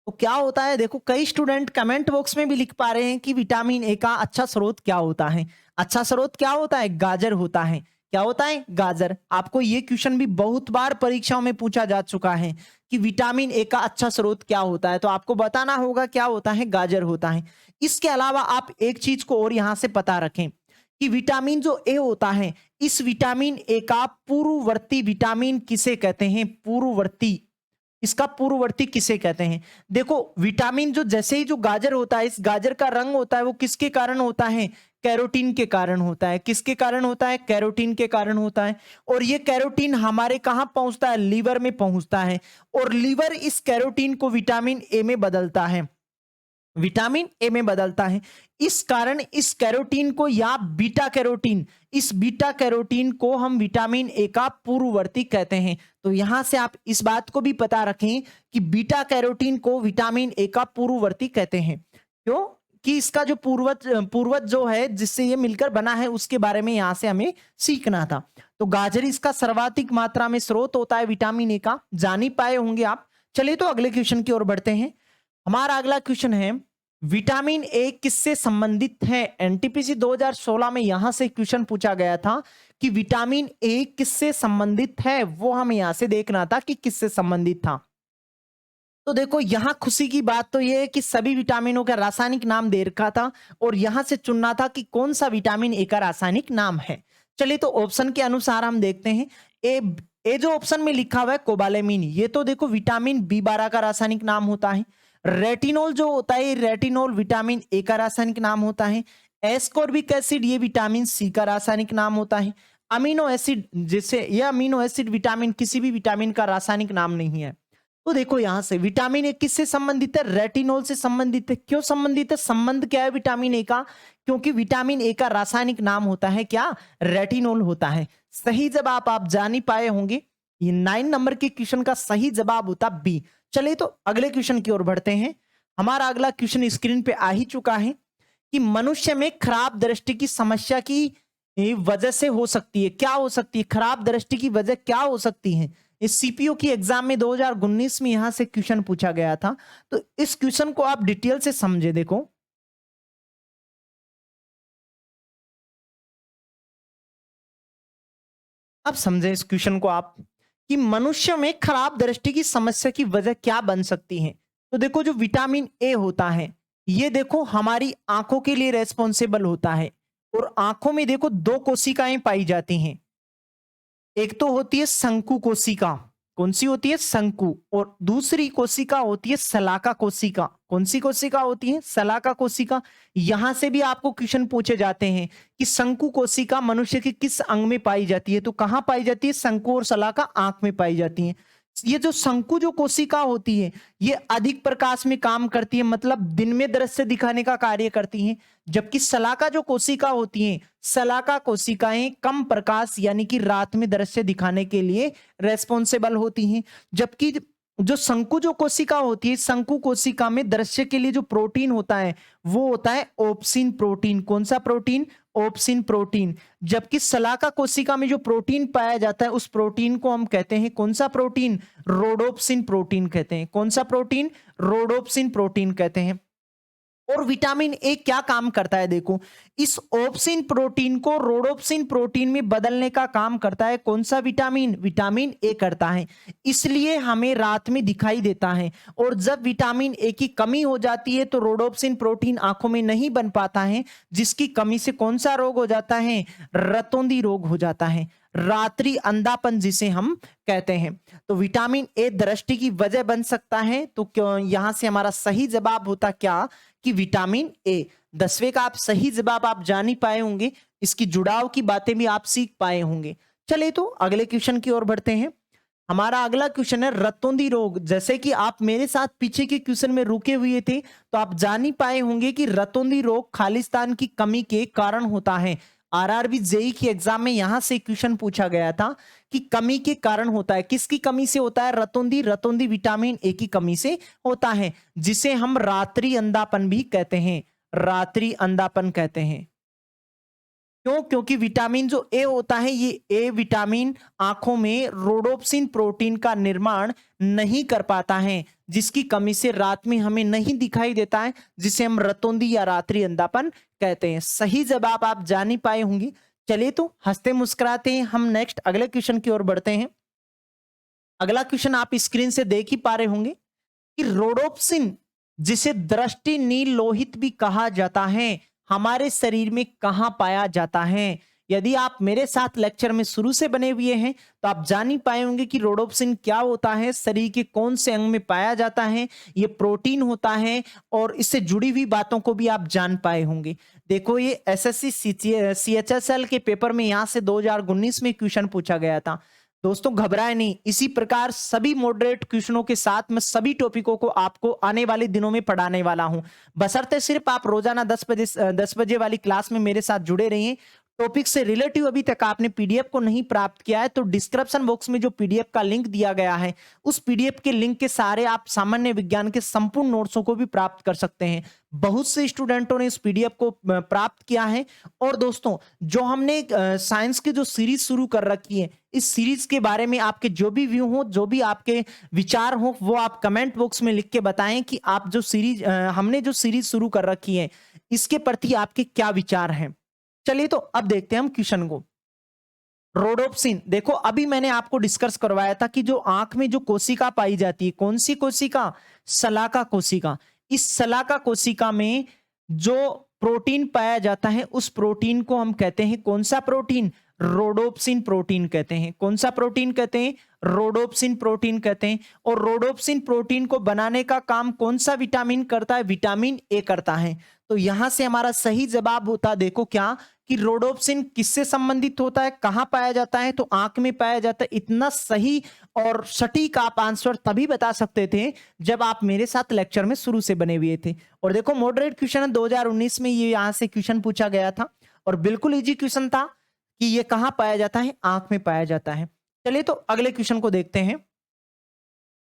तो क्या होता है, देखो कई स्टूडेंट कमेंट बॉक्स में भी लिख पा रहे हैं कि विटामिन ए का अच्छा स्रोत क्या होता है। अच्छा स्रोत क्या होता है? गाजर होता है। क्या होता है? गाजर। आपको ये क्वेश्चन भी बहुत बार परीक्षाओं में पूछा जा चुका है कि विटामिन ए का अच्छा स्रोत क्या होता है, तो आपको बताना होगा क्या होता है? गाजर होता है। इसके अलावा आप एक चीज को और यहां से पता रखें कि विटामिन जो ए होता है, इस विटामिन ए का पूर्ववर्ती विटामिन किसे कहते हैं? पूर्ववर्ती, इसका पूर्ववर्ती किसे कहते हैं? देखो विटामिन जो जैसे ही जो गाजर होता है, इस गाजर का रंग होता है वो किसके कारण होता है? कैरोटीन के कारण होता है। किसके कारण होता है? कैरोटीन के कारण होता है। और ये कैरोटीन हमारे कहां पहुंचता है? लीवर में पहुंचता है। और लीवर इस कैरोटीन को विटामिन ए में बदलता है, विटामिन ए में बदलता है। इस कारण इस कैरोटीन को या बीटा कैरोटीन, इस बीटा कैरोटीन को हम विटामिन ए का पूर्ववर्ती कहते हैं। तो यहां से आप इस बात को भी पता रखें कि बीटा कैरोटीन को विटामिन ए का पूर्ववर्ती कहते हैं। क्यों? कि इसका जो पूर्वज पूर्वज जो है जिससे ये मिलकर बना है उसके बारे में यहां से हमें सीखना था। तो गाजर इसका सर्वाधिक मात्रा में स्रोत होता है विटामिन ए का, जान ही पाए होंगे आप। चलिए तो अगले क्वेश्चन की ओर बढ़ते हैं। हमारा अगला क्वेश्चन है, विटामिन ए किससे संबंधित है? एनटीपीसी 2016 में यहां से क्वेश्चन पूछा गया था कि विटामिन ए किससे संबंधित है, वो हमें यहां से देखना था कि किससे संबंधित था। तो देखो यहां खुशी की बात तो यह है कि सभी विटामिनों का रासायनिक नाम दे रखा था और यहां से चुनना था कि कौन सा विटामिन ए का रासायनिक नाम है। चलिए तो ऑप्शन के अनुसार हम देखते हैं। ए जो ऑप्शन में लिखा हुआ है कोबालेमिन, ये तो देखो विटामिन बी12 का रासायनिक नाम होता है। रेटिनोल जो होता है, रेटिनोल विटामिन ए का रासायनिक नाम होता है। एस्कॉर्बिक एसिड ये विटामिन सी का रासायनिक नाम होता है। अमीनो एसिड, जैसे यह अमीनो एसिड विटामिन किसी भी विटामिन का रासायनिक नाम नहीं है। तो देखो यहां से विटामिन ए किससे संबंधित है? रेटिनोल से संबंधित है। क्यों संबंधित है? संबंध क्या है विटामिन ए का? क्योंकि विटामिन ए का रासायनिक नाम होता है क्या? रेटिनोल होता है। सही जवाब आप जान ही पाए होंगे, ये 9 नंबर के क्वेश्चन का सही जवाब होता बी। चलिए तो अगले क्वेश्चन की ओर बढ़ते हैं। हमारा अगला क्वेश्चन स्क्रीन पे आ ही चुका है कि मनुष्य में खराब दृष्टि की समस्या की वजह से हो सकती है, क्या हो सकती है? खराब दृष्टि की वजह क्या हो सकती है? इस सीपीओ की एग्जाम में 2019 में यहां से क्वेश्चन पूछा गया था। तो इस क्वेश्चन को आप डिटेल से समझे। देखो अब समझे इस क्वेश्चन को आप कि मनुष्य में खराब दृष्टि की समस्या की वजह क्या बन सकती है। तो देखो जो विटामिन ए होता है ये देखो हमारी आंखों के लिए रेस्पॉन्सिबल होता है। और आंखों में देखो दो कोशिकाएं पाई जाती हैं। एक तो होती है शंकु कोशिका, कौन सी होती है? शंकु। और दूसरी कोशिका होती है शलाका कोशिका। कौन सी कोशिका होती है? शलाका कोशिका। यहां से भी आपको क्वेश्चन पूछे जाते हैं कि शंकु कोशिका मनुष्य के किस अंग में पाई जाती है? तो कहां पाई जाती है? शंकु और शलाका आंख में पाई जाती है। ये जो शंकु जो कोशिका होती है ये अधिक प्रकाश में काम करती है, मतलब दिन में दृश्य दिखाने का कार्य करती हैं। जबकि शलाका जो कोशिका होती हैं, शलाका कोशिकाएं कम प्रकाश यानी कि रात में दृश्य दिखाने के लिए रेस्पॉन्सिबल होती हैं। जबकि जो शंकु जो कोशिका होती है, शंकु कोशिका में दृश्य के लिए जो प्रोटीन होता है वो होता है ओप्सिन प्रोटीन। कौन सा प्रोटीन? ओप्सिन प्रोटीन। जबकि शलाका कोशिका में जो प्रोटीन पाया जाता है उस प्रोटीन को हम कहते हैं कौन सा प्रोटीन? रोडोप्सिन प्रोटीन कहते हैं। कौन सा प्रोटीन? रोडोप्सिन प्रोटीन कहते हैं। और विटामिन ए क्या काम करता है? देखो इस ओप्सिन प्रोटीन को रोडोप्सिन प्रोटीन में बदलने का काम करता है कौन सा विटामिन? विटामिन ए करता है। इसलिए हमें रात में दिखाई देता है। और जब विटामिन ए की कमी हो जाती है तो रोडोप्सिन प्रोटीन आंखों में नहीं बन पाता है, जिसकी कमी से कौन सा रोग हो जाता है? रतौंधी रोग हो जाता है, रात्रि अंधापन जिसे हम कहते हैं। तो विटामिन ए दृष्टि की वजह बन सकता है। तो क्यों यहां से हमारा सही जवाब होता क्या? कि विटामिन ए। 10वें का आप सही जवाब आप जान ही पाए होंगे, इसकी जुड़ाव की बातें भी आप सीख पाए होंगे। चलिए तो अगले क्वेश्चन की ओर बढ़ते हैं। हमारा अगला क्वेश्चन है रतौंधी रोग। जैसे कि आप मेरे साथ पीछे के क्वेश्चन में रुके हुए थे तो आप जान ही पाए होंगे कि रतौंधी रोग खालिस्तान की कमी के कारण होता है। आरआरबी जेई की एग्जाम में यहां से क्वेश्चन पूछा गया था कि कमी के कारण होता है। किसकी कमी से होता है? रतौंधी। रतौंधी विटामिन ए की कमी से होता है, जिसे हम रात्रि अंधापन भी कहते हैं। रात्रि अंधापन कहते हैं। क्यों? क्योंकि विटामिन जो ए होता है ये ए विटामिन आंखों में रोडोप्सिन प्रोटीन का निर्माण नहीं कर पाता है, जिसकी कमी से रात में हमें नहीं दिखाई देता है, जिसे हम रतौंधी या रात्रि अंधापन कहते हैं। सही जवाब आप जान ही पाए होंगे। चलिए तो हंसते मुस्कुराते हैं हम नेक्स्ट अगले क्वेश्चन की ओर बढ़ते हैं। अगला क्वेश्चन आप स्क्रीन से देख ही पा रहे होंगे कि रोडोप्सिन जिसे दृष्टि नील लोहित भी कहा जाता है, हमारे शरीर में कहाँ पाया जाता है? यदि आप मेरे साथ लेक्चर में शुरू से बने हुए हैं तो आप जान ही पाए होंगे कि रोडोप्सिन क्या होता है, शरीर के कौन से अंग में पाया जाता है, ये प्रोटीन होता है और इससे जुड़ी हुई बातों को भी आप जान पाए होंगे। देखो ये एसएससी सीएचएसएल के पेपर में यहाँ से 2019 में क्वेश्चन पूछा गया था। दोस्तों घबराए नहीं, इसी प्रकार सभी मॉडरेट क्वेश्चनों के साथ मैं सभी टॉपिकों को आपको आने वाले दिनों में पढ़ाने वाला हूं, बशर्ते सिर्फ आप रोजाना 10 बजे वाली क्लास में मेरे साथ जुड़े रहिए। टॉपिक से रिलेटिव अभी तक आपने पीडीएफ को नहीं प्राप्त किया है तो डिस्क्रिप्शन बॉक्स में जो पीडीएफ का लिंक दिया गया है उस पीडीएफ के लिंक के सहारे आप सामान्य विज्ञान के संपूर्ण नोट्सों को भी प्राप्त कर सकते हैं। बहुत से स्टूडेंटों ने इस पीडीएफ को प्राप्त किया है। और दोस्तों जो हमने साइंस की जो सीरीज शुरू कर रखी है, इस सीरीज के बारे में आपके जो भी व्यू हो, जो भी आपके विचार हो, वो आप कमेंट बॉक्स में लिख के बताएं कि आप जो सीरीज हमने जो सीरीज शुरू कर रखी है इसके प्रति आपके क्या विचार हैं। चलिए तो अब देखते हैं हम क्वेश्चन को। रोडोप्सिन, देखो अभी मैंने आपको डिस्कस करवाया था कि जो आंख में जो कोशिका पाई जाती है, कौन सी कोशिका? शलाका कोशिका। इस शलाका कोशिका में जो प्रोटीन पाया जाता है उस प्रोटीन को हम कहते हैं कौन सा प्रोटीन? रोडोप्सिन प्रोटीन कहते हैं। कौन सा प्रोटीन कहते हैं? रोडोप्सिन प्रोटीन कहते हैं। और रोडोप्सिन प्रोटीन को बनाने का काम कौन सा विटामिन करता है? विटामिन ए करता है। तो यहां से हमारा सही जवाब होता, देखो क्या, कि रोडोप्सिन किससे संबंधित होता है, कहां पाया जाता है? तो आंख में पाया जाता है। इतना सही और सटीक आप आंसर तभी बता सकते थे जब आप मेरे साथ लेक्चर में शुरू से बने हुए थे। और देखो मॉडरेट क्वेश्चन 2019 में ये यहां से क्वेश्चन पूछा गया था और बिल्कुल इजी क्वेश्चन था कि ये कहां पाया जाता है? आंख में पाया जाता है। चलिए तो अगले क्वेश्चन को देखते हैं।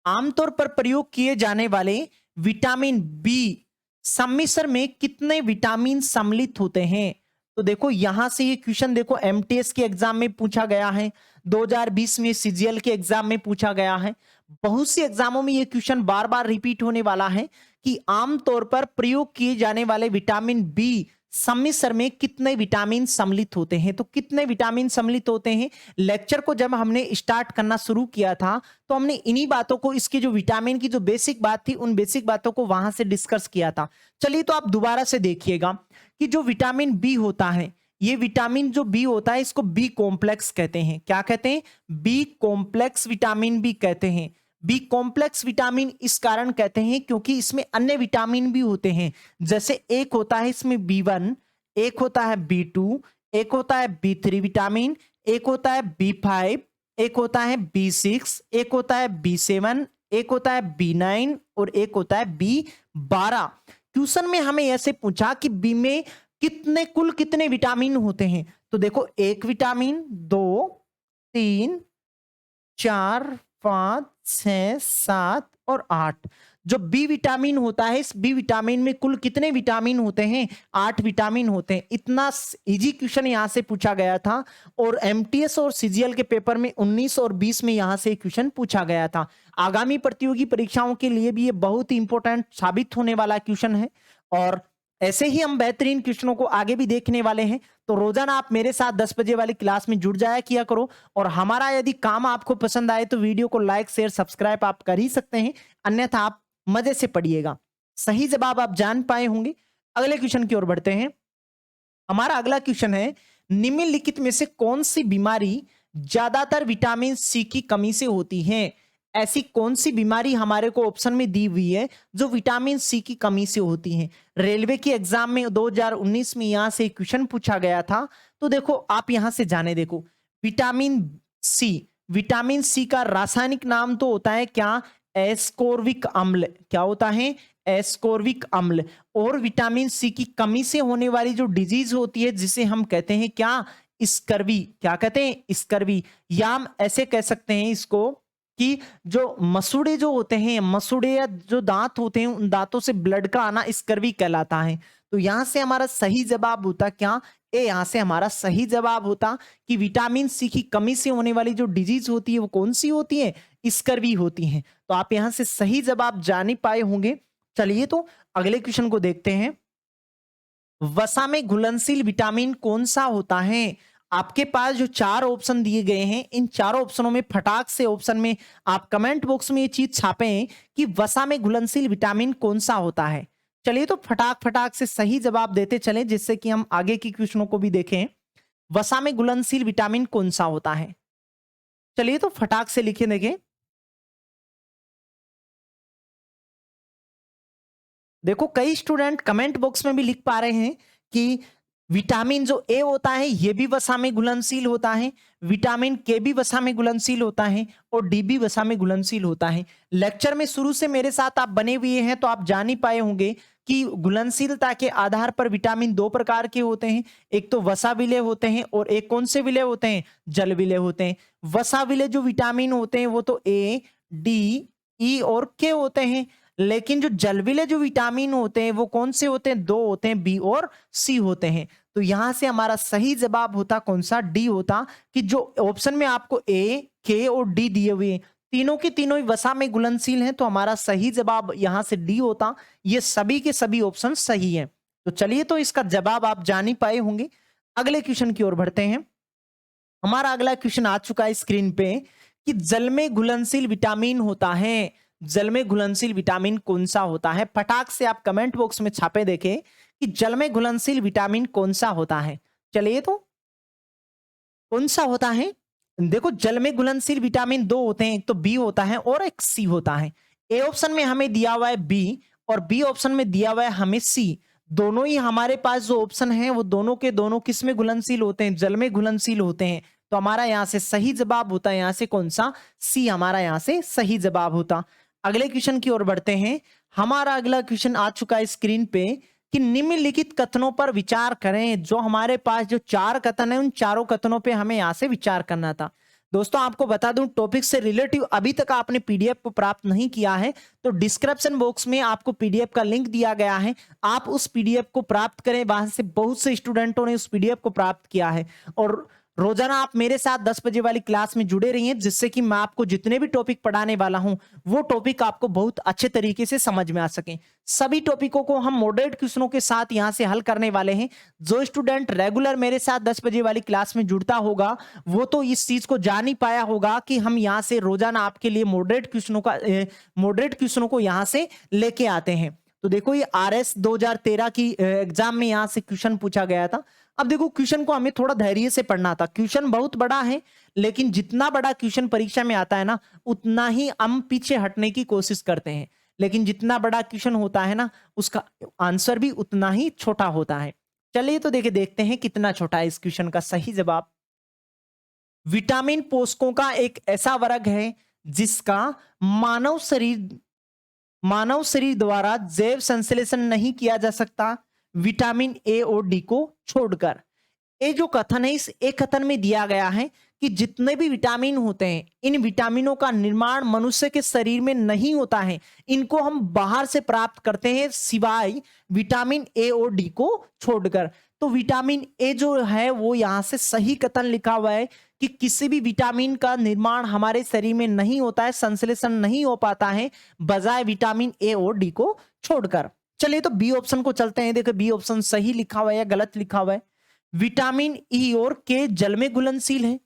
आमतौर पर प्रयोग किए जाने वाले विटामिन बी सम्मिश्रण में कितने विटामिन सम्मिलित होते हैं? तो देखो यहां से ये क्वेश्चन देखो एमटीएस के एग्जाम में पूछा गया है, 2020 में सीजीएल के एग्जाम में पूछा गया है। बहुत सी एग्जामों में ये क्वेश्चन बार बार रिपीट होने वाला है कि आमतौर पर प्रयोग किए जाने वाले विटामिन बी सम्मिश्रण में कितने विटामिन सम्मिलित होते हैं? तो कितने विटामिन सम्मिलित होते हैं? लेक्चर को जब हमने स्टार्ट करना शुरू किया था तो हमने इन्हीं बातों को, इसकी जो विटामिन की जो बेसिक बात थी उन बेसिक बातों को वहां से डिस्कस किया था। चलिए तो आप दोबारा से देखिएगा कि जो विटामिन बी होता है, ये विटामिन जो बी होता है इसको बी कॉम्प्लेक्स कहते हैं। क्या कहते हैं? बी कॉम्प्लेक्स विटामिन भी कहते हैं। बी कॉम्प्लेक्स विटामिन इस कारण कहते हैं क्योंकि इसमें अन्य विटामिन भी होते हैं। जैसे एक होता है इसमें B1, एक होता है B2, एक होता है B3 विटामिन, एक होता है B5, एक होता है B6, एक होता है B7, एक होता है B9 और एक होता है B12। क्वेश्चन में हमें ऐसे पूछा कि बी में कुल कितने विटामिन होते हैं? तो देखो एक विटामिन, 2, 3, 4, 5, 6, 7 और 8। जो बी विटामिन होता है, इस बी विटामिन में कुल कितने विटामिन होते हैं? 8 विटामिन होते हैं। इतना इजी क्वेश्चन यहां से पूछा गया था और एमटीएस और सीजीएल के पेपर में 19 और 20 में यहां से क्वेश्चन पूछा गया था। आगामी प्रतियोगी परीक्षाओं के लिए भी ये बहुत ही इंपॉर्टेंट साबित होने वाला क्वेश्चन है और ऐसे ही हम बेहतरीन क्वेश्चनों को आगे भी देखने वाले हैं। तो रोजाना आप मेरे साथ 10 बजे वाली क्लास में जुड़ जाया किया करो और हमारा यदि काम आपको पसंद आए तो वीडियो को लाइक शेयर सब्सक्राइब आप कर ही सकते हैं, अन्यथा आप मजे से पढ़िएगा। सही जवाब आप जान पाए होंगे। अगले क्वेश्चन की ओर बढ़ते हैं। हमारा अगला क्वेश्चन है, निम्नलिखित में से कौन सी बीमारी ज्यादातर विटामिन सी की कमी से होती है? ऐसी कौन सी बीमारी हमारे को ऑप्शन में दी हुई है जो विटामिन सी की कमी से होती है? रेलवे के एग्जाम में 2019 में यहां से क्वेश्चन पूछा गया था। तो देखो आप यहां से जाने, देखो विटामिन सी का रासायनिक नाम तो होता है क्या? एस्कोर्बिक अम्ल। क्या होता है? एस्कोर्बिक अम्ल। और विटामिन सी की कमी से होने वाली जो डिजीज होती है जिसे हम कहते हैं क्या? स्कर्वी। क्या कहते हैं? स्कर्वी। या हम ऐसे कह सकते हैं इसको कि जो मसूड़े जो होते हैं, मसूड़े या जो दांत होते हैं उन दांतों से ब्लड का आना स्कर्वी कहलाता है। तो यहां से हमारा सही जवाब होता क्या? ए। यहां से हमारा सही जवाब होता कि विटामिन सी की कमी से होने वाली जो डिजीज होती है वो कौन सी होती है? स्कर्वी होती है। तो आप यहां से सही जवाब जान ही पाए होंगे। चलिए तो अगले क्वेश्चन को देखते हैं। वसा में घुलनशील विटामिन कौन सा होता है? आपके पास जो 4 ऑप्शन दिए गए हैं, इन चारों ऑप्शनों में फटाक से ऑप्शन में आप कमेंट बॉक्स में ये चीज छापें कि वसा में घुलनशील विटामिन कौन सा होता है। चलिए तो फटाक फटाक से सही जवाब देते चलें जिससे कि हम आगे की क्वेश्चनों को भी देखें। वसा में घुलनशील विटामिन कौन सा होता है? चलिए तो फटाक से लिखे देखें। देखो कई स्टूडेंट कमेंट बॉक्स में भी लिख पा रहे हैं कि विटामिन जो ए होता है ये भी वसा में घुलनशील होता है, विटामिन के भी वसा में घुलनशील होता है और डी भी वसा में घुलनशील होता है। लेक्चर में शुरू से मेरे साथ आप बने हुए हैं तो आप जान ही पाए होंगे कि घुलनशीलता के आधार पर विटामिन दो प्रकार के होते हैं, एक तो वसा विलेय होते हैं और एक कौन से विलेय होते हैं? जल विलेय होते हैं। वसा विलेय जो विटामिन होते हैं वो तो ए, डी, ई और के होते हैं, लेकिन जो जलविले जो विटामिन होते हैं वो कौन से होते हैं? दो होते हैं, बी और सी होते हैं। तो यहां से हमारा सही जवाब होता कौन सा? डी होता, कि जो ऑप्शन में आपको ए, के और डी दिए हुए हैं तीनों के तीनों ही वसा में घुलनशील हैं, तो हमारा सही जवाब यहां से डी होता। ये सभी के सभी ऑप्शन सही हैं। तो चलिए तो इसका जवाब आप जान ही पाए होंगे। अगले क्वेश्चन की ओर बढ़ते हैं। हमारा अगला क्वेश्चन आ चुका है स्क्रीन पे कि जल में घुलनशील विटामिन होता है, जल में घुलनशील विटामिन कौन सा होता है? फटाक से आप कमेंट बॉक्स में छापे देखें कि जल में घुलनशील विटामिन कौन सा होता है। चलिए तो कौन सा होता है? देखो जल में घुलनशील विटामिन दो होते हैं, एक तो बी होता है और एक सी होता है। ए ऑप्शन में हमें दिया हुआ है बी और बी ऑप्शन में दिया हुआ है हमें सी। दोनों ही हमारे पास जो ऑप्शन है वो दोनों के दोनों किस में घुलनशील होते हैं? जल में घुलनशील होते हैं। तो हमारा यहां से सही जवाब होता है यहां से कौन सा? सी हमारा यहां से सही जवाब होता। अगले क्वेश्चन की ओर बढ़ते हैं। हमारा अगला क्वेश्चन आ चुका है स्क्रीन पे कि निम्नलिखित कथनों पर विचार करें। जो हमारे पास जो चार कथन है उन चारों कथनों पे हमें यहां से विचार करना था। दोस्तों आपको बता दूं टॉपिक से रिलेटिव अभी तक आपने पीडीएफ को प्राप्त नहीं किया है तो डिस्क्रिप्शन बॉक्स में आपको पीडीएफ का लिंक दिया गया है, आप उस पीडीएफ को प्राप्त करें। वहां से बहुत से स्टूडेंटों ने उस पीडीएफ को प्राप्त किया है और रोजाना आप मेरे साथ 10 बजे वाली क्लास में जुड़े रहिए जिससे कि मैं आपको जितने भी टॉपिक पढ़ाने वाला हूं वो टॉपिक आपको बहुत अच्छे तरीके से समझ में आ सके। सभी टॉपिकों को हम मॉडरेट क्वेश्चनों के साथ यहां से हल करने वाले हैं। जो स्टूडेंट रेगुलर मेरे साथ 10 बजे वाली क्लास में जुड़ता होगा वो तो इस चीज को जान ही पाया होगा कि हम यहां से रोजाना आपके लिए मॉडरेट क्वेश्चनों को यहां से लेके आते हैं। तो देखो ये आरएस 2013 की एग्जाम में यहां से क्वेश्चन पूछा गया था। अब देखो क्वेश्चन को हमें थोड़ा धैर्य से पढ़ना था। क्वेश्चन बहुत बड़ा है लेकिन जितना बड़ा क्वेश्चन परीक्षा में आता है ना उतना ही हम पीछे हटने की कोशिश करते हैं, लेकिन जितना बड़ा क्वेश्चन होता है ना उसका आंसर भी उतना ही छोटा होता है। चलिए तो देखते हैं कितना छोटा है इस क्वेश्चन का सही जवाब। विटामिन पोषकों का एक ऐसा वर्ग है जिसका मानव शरीर द्वारा जैव संश्लेषण नहीं किया जा सकता विटामिन ए और डी को छोड़कर। ये जो कथन है इस एक कथन में दिया गया है कि जितने भी विटामिन होते हैं इन विटामिनों का निर्माण मनुष्य के शरीर में नहीं होता है, इनको हम बाहर से प्राप्त करते हैं सिवाय विटामिन ए और डी को छोड़कर। तो विटामिन ए जो है वो यहां से सही कथन लिखा हुआ है कि किसी भी विटामिन का निर्माण हमारे शरीर में नहीं होता है, संश्लेषण नहीं हो पाता है बजाय विटामिन ए और डी को छोड़कर। चलिए तो बी ऑप्शन को चलते हैं। देखो बी ऑप्शन सही लिखा हुआ है या गलत लिखा हुआ है? विटामिन ई और के जल में घुलनशील है।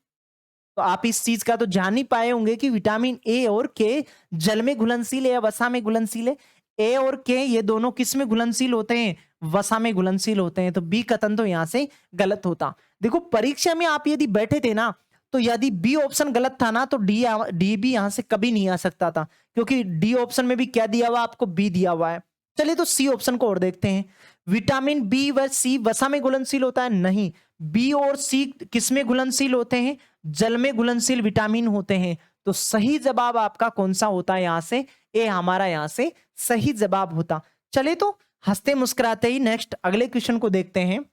तो आप इस चीज का तो जान ही पाए होंगे कि विटामिन ए और के जल में घुलनशील है या वसा में घुलनशील है। ए और के ये दोनों किस में घुलनशील होते हैं? वसा में घुलनशील होते हैं। तो बी कथन तो यहां से गलत होता। देखो परीक्षा में आप यदि बैठे थे ना तो यदि बी ऑप्शन गलत था ना तो डी भी यहां से कभी नहीं आ सकता था, क्योंकि डी ऑप्शन में भी क्या दिया हुआ आपको? बी दिया हुआ है। चलिए तो सी ऑप्शन को और देखते हैं। विटामिन बी व सी वसा में घुलनशील होता है? नहीं, बी और सी किस में घुलनशील होते हैं? जल में घुलनशील विटामिन होते हैं। तो सही जवाब आपका कौन सा होता है? यहां से ए हमारा यहां से सही जवाब होता। चलिए तो हंसते मुस्कुराते ही नेक्स्ट अगले क्वेश्चन को देखते हैं।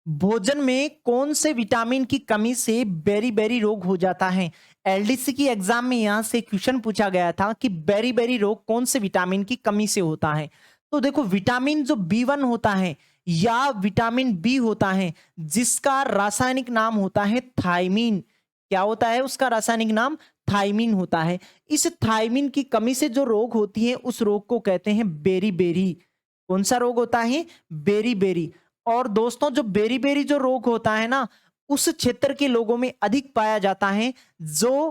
भोजन में कौन से विटामिन की कमी से बेरी बेरी रोग हो जाता है? एलडीसी की एग्जाम में यहां से क्वेश्चन पूछा गया था कि बेरी बेरी रोग कौन से विटामिन की कमी से होता है। तो देखो विटामिन जो B1 होता है या विटामिन बी होता है जिसका रासायनिक नाम होता है थायमीन। क्या होता है उसका रासायनिक नाम? थायमीन होता है। इस थायमीन की कमी से जो रोग होती है उस रोग को कहते हैं बेरी बेरी। कौन सा रोग होता है? Beriberi. और दोस्तों जो बेरी बेरी जो रोग होता है ना उस क्षेत्र के लोगों में अधिक पाया जाता है जो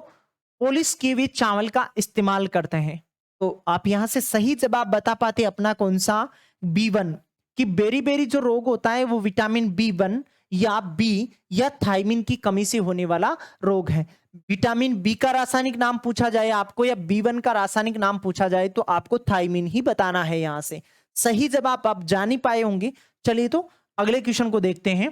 पॉलिश किए हुए चावल का इस्तेमाल करते हैं। तो आप यहाँ से सही जवाब बता पाते अपना कौन सा, B1, कि बेरी-बेरी जो रोग होता है वो विटामिन B1 या बी या थायमिन की कमी से होने वाला रोग है। विटामिन बी का रासायनिक नाम पूछा जाए आपको या B1 का रासायनिक नाम पूछा जाए तो आपको थायमिन ही बताना है यहाँ से। सही जवाब आप जान ही पाए होंगे। चलिए तो अगले क्वेश्चन को देखते हैं।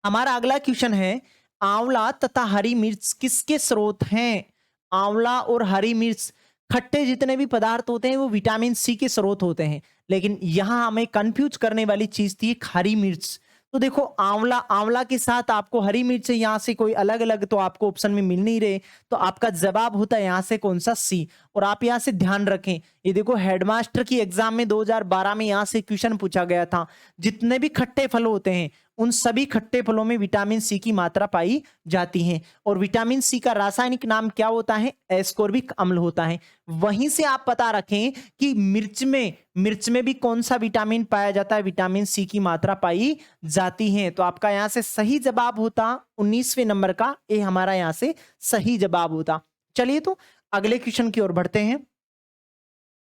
हमारा अगला क्वेश्चन है, आंवला तथा हरी मिर्च किसके स्रोत हैं? आंवला और हरी मिर्च, खट्टे जितने भी पदार्थ होते हैं वो विटामिन सी के स्रोत होते हैं, लेकिन यहां हमें कंफ्यूज करने वाली चीज थी एक हरी मिर्च। तो देखो आंवला, आंवला के साथ आपको हरी मिर्च यहां से कोई अलग अलग तो आपको ऑप्शन में मिल नहीं रहे, तो आपका जवाब होता है यहां से कौन सा, सी। और आप यहां से ध्यान रखें, ये देखो हेडमास्टर की एग्जाम में 2012 में यहां से क्वेश्चन पूछा गया था, जितने भी खट्टे फल होते हैं उन सभी खट्टे फलों में विटामिन सी की मात्रा पाई जाती है। और विटामिन सी का रासायनिक नाम क्या होता है, एस्कोर्बिक अम्ल होता है। वहीं से आप पता रखें कि मिर्च में भी कौन सा विटामिन पाया जाता है, विटामिन सी की मात्रा पाई जाती है। तो आपका यहां से सही जवाब होता 19वें नंबर का, ये हमारा यहां से सही जवाब होता। चलिए तो अगले क्वेश्चन की ओर बढ़ते हैं।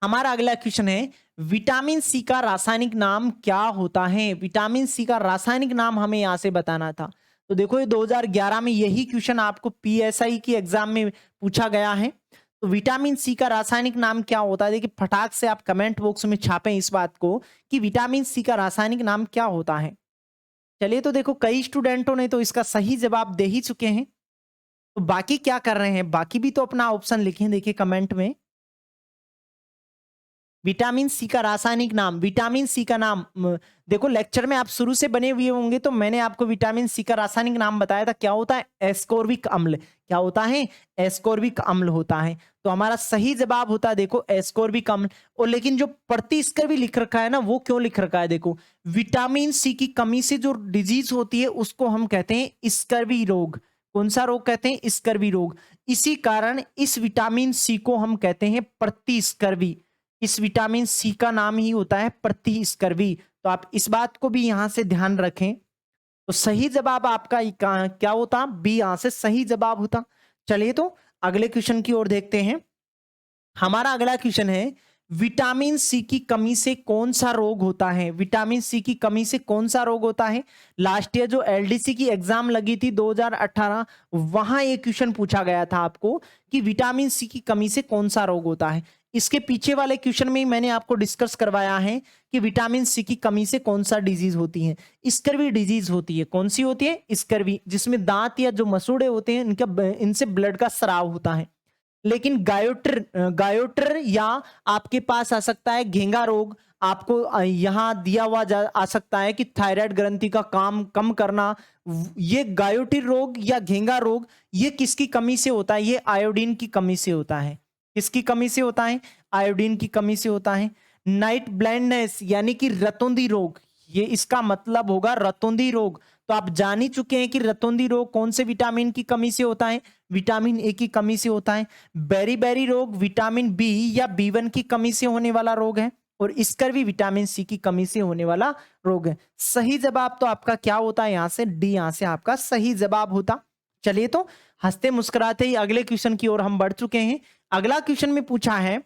हमारा अगला क्वेश्चन है, विटामिन सी का रासायनिक नाम क्या होता है? विटामिन सी का रासायनिक नाम हमें यहां से बताना था। तो देखो ये 2011 में यही क्वेश्चन आपको पीएसआई की एग्जाम में पूछा गया है। तो विटामिन सी का रासायनिक नाम क्या होता है? देखिए फटाक से आप कमेंट बॉक्स में छापें इस बात को कि विटामिन सी का रासायनिक नाम क्या होता है। चलिए तो देखो कई स्टूडेंटों ने तो इसका सही जवाब दे ही चुके हैं। तो बाकी क्या कर रहे हैं? बाकी भी तो अपना ऑप्शन लिखें, देखिए कमेंट में। विटामिन सी का रासायनिक नाम, विटामिन सी का नाम देखो लेक्चर में आप शुरू से बने हुए होंगे तो मैंने आपको विटामिन सी का रासायनिक नाम बताया था, क्या होता है, एस्कोर्बिक अम्ल। क्या होता है, एस्कोर्बिक अम्ल होता है। तो हमारा सही जवाब होता है देखो एस्कोर्बिक अम्ल। और लेकिन जो प्रतिस्कर्वी लिख रखा है ना, वो क्यों लिख रखा है, देखो विटामिन सी की कमी से जो डिजीज होती है उसको हम कहते हैं स्कर्वी रोग। कौन सा रोग कहते हैं, स्कर्वी रोग। इसी कारण इस विटामिन सी को हम कहते हैं प्रतिस्कर्वी। इस विटामिन सी का नाम ही होता है प्रतिस्कर्वी। तो आप इस बात को भी यहां से ध्यान रखें। तो सही जवाब आपका क्या होता, बी यहां से सही जवाब होता। चलिए तो अगले क्वेश्चन की ओर देखते हैं। हमारा अगला क्वेश्चन है, विटामिन सी की कमी से कौन सा रोग होता है? विटामिन सी की कमी से कौन सा रोग होता है? लास्ट ईयर जो एलडीसी की एग्जाम लगी थी 2018, वहां ये क्वेश्चन पूछा गया था आपको कि विटामिन सी की कमी से कौन सा रोग होता है। इसके पीछे वाले क्वेश्चन में ही मैंने आपको डिस्कस करवाया है कि विटामिन सी की कमी से कौन सा डिजीज होती है, स्कर्वी डिजीज होती है। कौन सी होती है, स्कर्वी, जिसमें दांत या जो मसूड़े होते हैं इनसे ब्लड का स्राव होता है। लेकिन गायोटर या आपके पास आ सकता है घेंगा रोग। आपको यहां दिया हुआ आ सकता है कि थायराइड ग्रंथि का काम कम करना। ये गायोटिर रोग या घेंगा रोग ये किसकी कमी से होता है? ये आयोडीन की कमी से होता है। किसकी कमी से होता है? आयोडीन की कमी से होता है। नाइट ब्लाइंडनेस यानी कि रतौंधी रोग, ये इसका मतलब होगा रतौंधी रोग। तो आप जान ही चुके हैं कि रतौंधी रोग कौन से विटामिन की कमी से होता है? विटामिन ए की कमी से होता है। बेरी-बेरी रोग विटामिन बी या B1 की कमी से होने वाला रोग है। और स्कर्वी विटामिन सी की कमी से होने वाला रोग है। सही जवाब तो आपका क्या होता है? यहां से डी, यहां से आपका सही जवाब होता। चलिए तो हंसते मुस्कुराते ही अगले क्वेश्चन की ओर हम बढ़ चुके हैं। अगला क्वेश्चन में पूछा है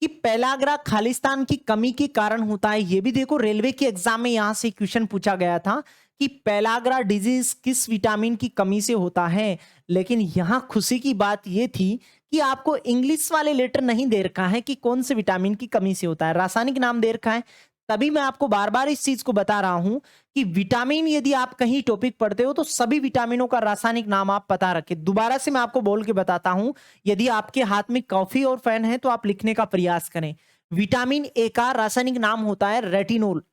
कि पेलाग्रा खालिस्तान की कमी के कारण होता है। ये भी देखो रेलवे के एग्जाम में यहां से क्वेश्चन पूछा गया था कि पेलाग्रा डिजीज किस विटामिन की कमी से होता है। लेकिन यहां खुशी की बात यह थी कि आपको इंग्लिश वाले लेटर नहीं दे रखा है कि कौन से विटामिन की कमी से होता है, रासायनिक नाम दे रखा है। तभी मैं आपको बार बार इस चीज को बता रहा हूं कि विटामिन यदि आप कहीं टॉपिक पढ़ते हो तो सभी विटामिनों का रासायनिक नाम आप पता रखें। दोबारा से मैं आपको बोल के बताता हूं, यदि आपके हाथ में कॉफी और पेन है तो आप लिखने का प्रयास करें। विटामिन ए का रासायनिक नाम होता है रेटिनोल।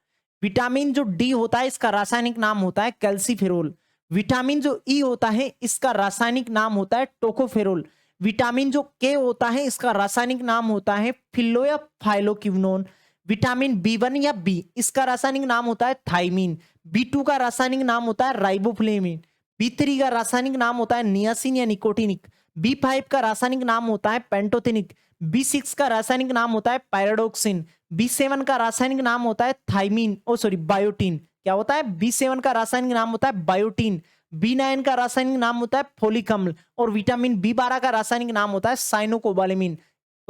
विटामिन जो डी होता है इसका रासायनिक नाम होता है कैल्सीफेरोल। विटामिन जो ई होता है इसका रासायनिक नाम होता है टोकोफेरोल। विटामिन जो के होता है इसका रासायनिक नाम होता है फिल्लो या फाइलोक्विनोन। विटामिन B1 या बी इसका रासायनिक नाम होता है थाइमीन। B2 का रासायनिक नाम होता है राइबोफ्लेविन। B3 का रासायनिक नाम होता है नियासिन या निकोटिनिक। B5 का रासायनिक नाम होता है पेंटोथेनिक। B6 का रासायनिक नाम होता है पैराडॉक्सिन। B7 का रासायनिक नाम होता है थाइमीन, ओ सॉरी बायोटीन। क्या होता है? B7 का रासायनिक नाम होता है बायोटीन। B9 का रासायनिक नाम होता है फोलिक अम्ल। और विटामिन B12 का रासायनिक नाम होता है साइनोकोबालेमिन।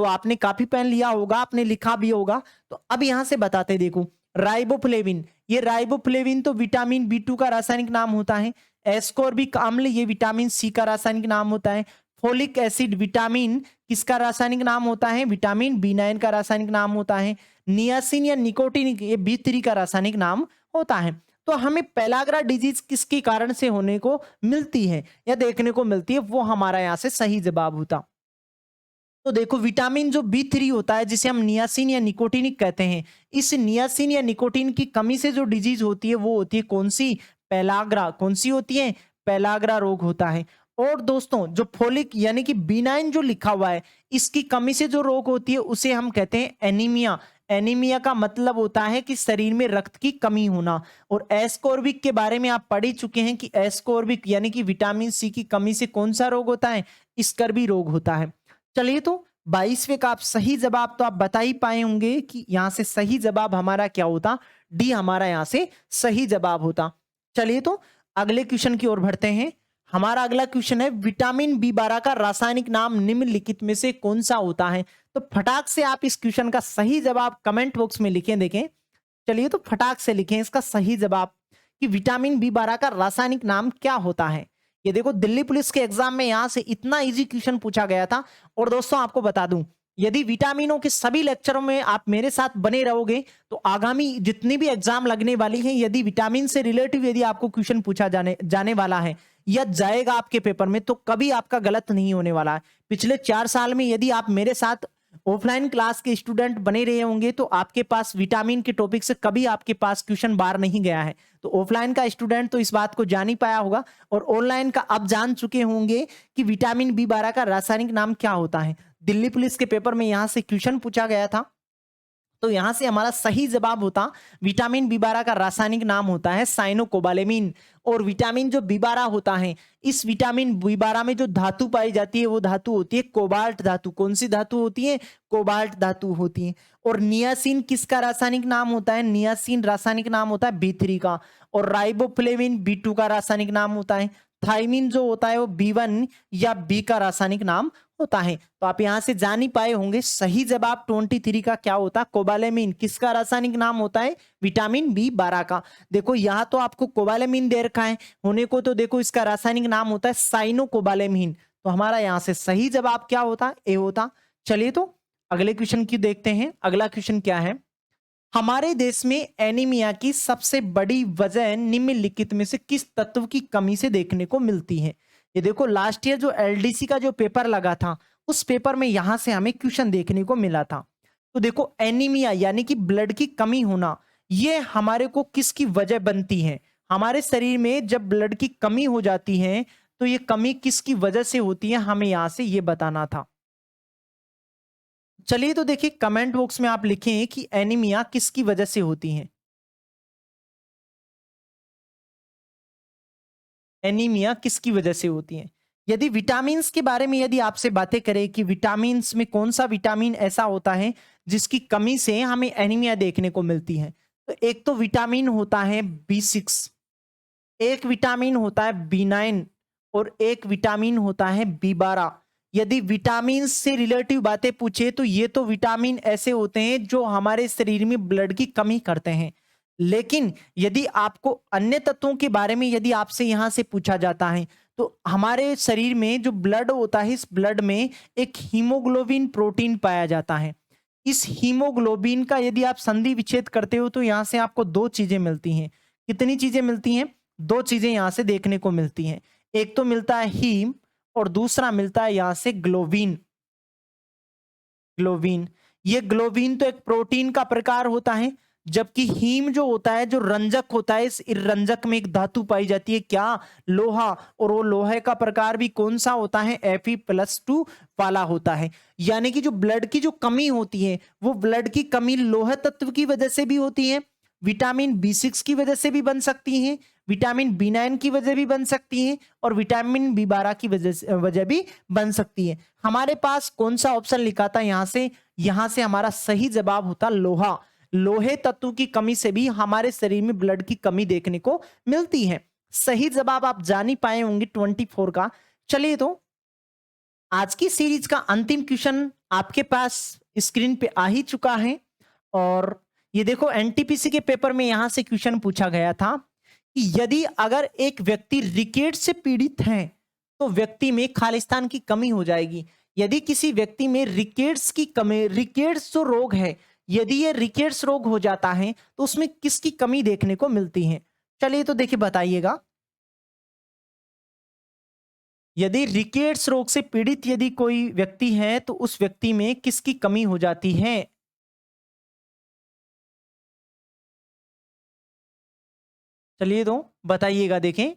तो आपने कॉपी पेन लिया होगा, आपने लिखा भी होगा। तो अब यहां से बताते देखो, राइबोफ्लेविन, ये राइबोफ्लेविन तो विटामिन बी2 का रासायनिक नाम होता है। एस्कोर्बिक अम्ल ये विटामिन सी का रासायनिक नाम होता है। फोलिक एसिड विटामिन किसका रासायनिक नाम होता है? विटामिन बी9 का रासायनिक नाम होता है। नियासिन या निकोटीन ये बी3 का रासायनिक नाम होता है। तो हमें पेलाग्रा डिजीज किसके कारण से होने को मिलती है या देखने को मिलती है, वो हमारा यहां से सही जवाब होता। तो देखो विटामिन जो बी3 होता है, जिसे हम नियासिन या निकोटिनिक कहते हैं, इस नियासिन या निकोटिन की कमी से जो डिजीज होती है वो होती है कौन सी? पेलाग्रा। कौन सी होती है? पेलाग्रा रोग होता है। और दोस्तों जो फोलिक यानी कि बी9 जो लिखा हुआ है, इसकी कमी से जो रोग होती है उसे हम कहते हैं एनीमिया। एनीमिया का मतलब होता है कि शरीर में रक्त की कमी होना। और एस्कोर्बिक के बारे में आप पढ़ ही चुके हैं कि एस्कोर्बिक यानी कि विटामिन सी की कमी से कौन सा रोग होता है? स्कर्वी रोग होता है। चलिए तो 22वें का आप सही जवाब तो आप बता ही पाए होंगे कि यहां से सही जवाब हमारा क्या होता? डी हमारा यहां से सही जवाब होता। चलिए तो अगले क्वेश्चन की ओर बढ़ते हैं। हमारा अगला क्वेश्चन है, विटामिन बी12 का रासायनिक नाम निम्नलिखित में से कौन सा होता है? तो फटाक से आप इस क्वेश्चन का सही जवाब कमेंट बॉक्स में लिखें। देखें, चलिए तो फटाक से लिखें इसका सही जवाब कि विटामिन बी12 का रासायनिक नाम क्या होता है। ये देखो दिल्ली पुलिस के एग्जाम में यहां से इतना इजी क्वेश्चन पूछा गया था। और दोस्तों आपको बता दूं, यदि विटामिनों के सभी लेक्चरों में आप मेरे साथ बने रहोगे तो आगामी जितनी भी एग्जाम लगने वाली हैं, यदि विटामिन से रिलेटिव यदि आपको क्वेश्चन पूछा जाने वाला है या जाएगा आपके पेपर में, तो कभी आपका गलत नहीं होने वाला है। पिछले 4 साल में यदि आप मेरे साथ ऑफलाइन क्लास के स्टूडेंट बने रहे होंगे तो आपके पास विटामिन के टॉपिक से कभी आपके पास क्वेश्चन बाहर नहीं गया है। तो ऑफलाइन का स्टूडेंट तो इस बात को जान ही पाया होगा, और ऑनलाइन का अब जान चुके होंगे कि विटामिन बी12 का रासायनिक नाम क्या होता है। दिल्ली पुलिस के पेपर में यहां से क्वेश्चन पूछा गया था। तो यहां से हमारा सही जवाब होता, विटामिन बी12 का रासायनिक नाम होता है साइनोकोबालेमिन। और विटामिन जो बी12 होता है, इस विटामिन बी12 में जो धातु पाई जाती है वो धातु होती है कोबाल्ट धातु। कौन सी धातु होती है? कोबाल्ट धातु होती है। और नियासिन किसका रासायनिक नाम होता है? नियासिन रासायनिक नाम होता है बी3 का। और राइबोफ्लेविन बी2 का रासायनिक नाम होता है। थाइमिन जो होता है वो बी1 या बी का रासायनिक नाम होता है। तो आप यहां से जान ही पाए होंगे सही जवाब 23 का क्या होता? कोबालेमिन। किसका रासायनिक नाम होता है? विटामिन बी12 का। देखो यहां तो आपको कोबालेमिन दे रखा है होने को, तो देखो इसका रासायनिक नाम होता है साइनोकोबालेमिन। तो हमारा यहां से सही जवाब क्या होता? ए होता। चलिए तो अगले क्वेश्चन की देखते हैं। अगला क्वेश्चन क्या है, हमारे देश में एनीमिया की सबसे बड़ी वजह निम्नलिखित में से किस तत्व की कमी से देखने को मिलती है? ये देखो लास्ट ईयर जो एलडीसी का जो पेपर लगा था, उस पेपर में यहां से हमें क्वेश्चन देखने को मिला था। तो देखो एनीमिया यानी कि ब्लड की कमी होना, ये हमारे को किसकी वजह बनती है? हमारे शरीर में जब ब्लड की कमी हो जाती है तो ये कमी किसकी वजह से होती है, हमें यहां से ये बताना था। चलिए तो देखिए कमेंट बॉक्स में आप लिखें कि एनीमिया किसकी वजह से होती है। एनीमिया किसकी वजह से होती है? यदि विटामिन्स के बारे में यदि आपसे बातें करें कि विटामिन्स में कौन सा विटामिन ऐसा होता है जिसकी कमी से हमें एनीमिया देखने को मिलती है, तो एक तो विटामिन होता है बी6, एक विटामिन होता है बी9 और एक विटामिन होता है बी12। यदि विटामिन से रिलेटिव बातें पूछे तो ये तो विटामिन ऐसे होते हैं जो हमारे शरीर में ब्लड की कमी करते हैं। लेकिन यदि आपको अन्य तत्वों के बारे में यदि आपसे यहां से पूछा जाता है तो हमारे शरीर में जो ब्लड होता है, इस ब्लड में एक हीमोग्लोबिन प्रोटीन पाया जाता है। इस हीमोग्लोबिन का यदि आप संधि विच्छेद करते हो तो यहां से आपको दो चीजें मिलती हैं। कितनी चीजें मिलती हैं? दो चीजें यहां से देखने को मिलती हैं। एक तो मिलता है हीम और दूसरा मिलता है यहां से ग्लोबिन। ग्लोबिन, ये ग्लोबिन तो एक प्रोटीन का प्रकार होता है, जबकि हीम जो होता है, जो रंजक होता है, इस रंजक में एक धातु पाई जाती है, क्या? लोहा। और वो लोहे का प्रकार भी कौन सा होता है? Fe+2 वाला होता है। यानी कि जो ब्लड की जो कमी होती है वो ब्लड की कमी लोह तत्व की वजह से भी होती है, विटामिन बी6 की वजह से भी बन सकती है, विटामिन बी9 की वजह भी बन सकती है और विटामिन बी12 की वजह भी बन सकती है। हमारे पास कौन सा ऑप्शन लिखा था यहां से हमारा सही जवाब होता लोहा। लोहे तत्व की कमी से भी हमारे शरीर में ब्लड की कमी देखने को मिलती है। सही जवाब आप जान ही पाए होंगे 24 का। चलिए तो आज की सीरीज का अंतिम क्वेश्चन आपके पास स्क्रीन पे आ ही चुका है। और ये देखो एनटीपीसी के पेपर में यहां से क्वेश्चन पूछा गया था कि यदि अगर एक व्यक्ति रिकेट से पीड़ित है तो व्यक्ति में खालिस्तान की कमी हो जाएगी। यदि किसी व्यक्ति में रिकेट्स की कमी, रिकेट्स जो रोग है, यदि ये रिकेट्स रोग हो जाता है तो उसमें किसकी कमी देखने को मिलती है? चलिए तो देखिए बताइएगा। यदि रिकेट्स रोग से पीड़ित यदि कोई व्यक्ति है तो उस व्यक्ति में किसकी कमी हो जाती है? चलिए तो बताइएगा देखें।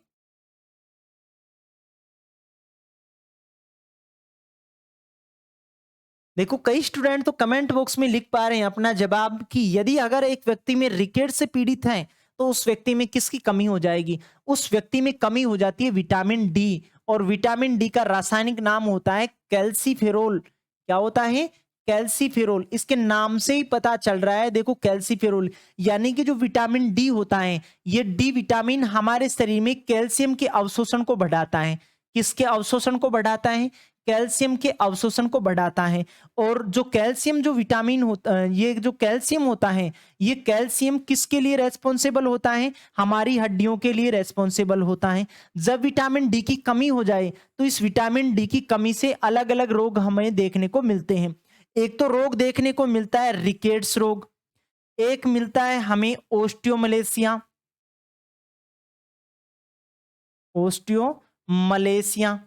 देखो कई स्टूडेंट तो कमेंट बॉक्स में लिख पा रहे हैं अपना जवाब कि यदि अगर एक व्यक्ति में रिकेट से पीड़ित है तो उस व्यक्ति में किसकी कमी हो जाएगी? उस व्यक्ति में कमी हो जाती है विटामिन डी। और विटामिन डी का रासायनिक नाम होता है कैल्सीफेरोल। क्या होता है? कैल्सीफेरोल। इसके नाम से ही पता चल रहा है, देखो कैल्सीफेरोल यानी कि जो विटामिन डी होता है, ये डी विटामिन हमारे शरीर में कैल्शियम के अवशोषण को बढ़ाता है। किसके अवशोषण को बढ़ाता है? कैल्शियम के अवशोषण को बढ़ाता है। और जो कैल्शियम जो विटामिन होता है, ये जो कैल्शियम होता है, ये कैल्शियम किसके लिए रेस्पॉन्सिबल होता है? हमारी हड्डियों के लिए रेस्पॉन्सिबल होता है। जब विटामिन डी की कमी हो जाए तो इस विटामिन डी की कमी से अलग अलग रोग हमें देखने को मिलते हैं। एक तो रोग देखने को मिलता है रिकेट्स रोग, एक मिलता है हमें ओस्टियोमलेशिया, ओस्टियोमलेशिया,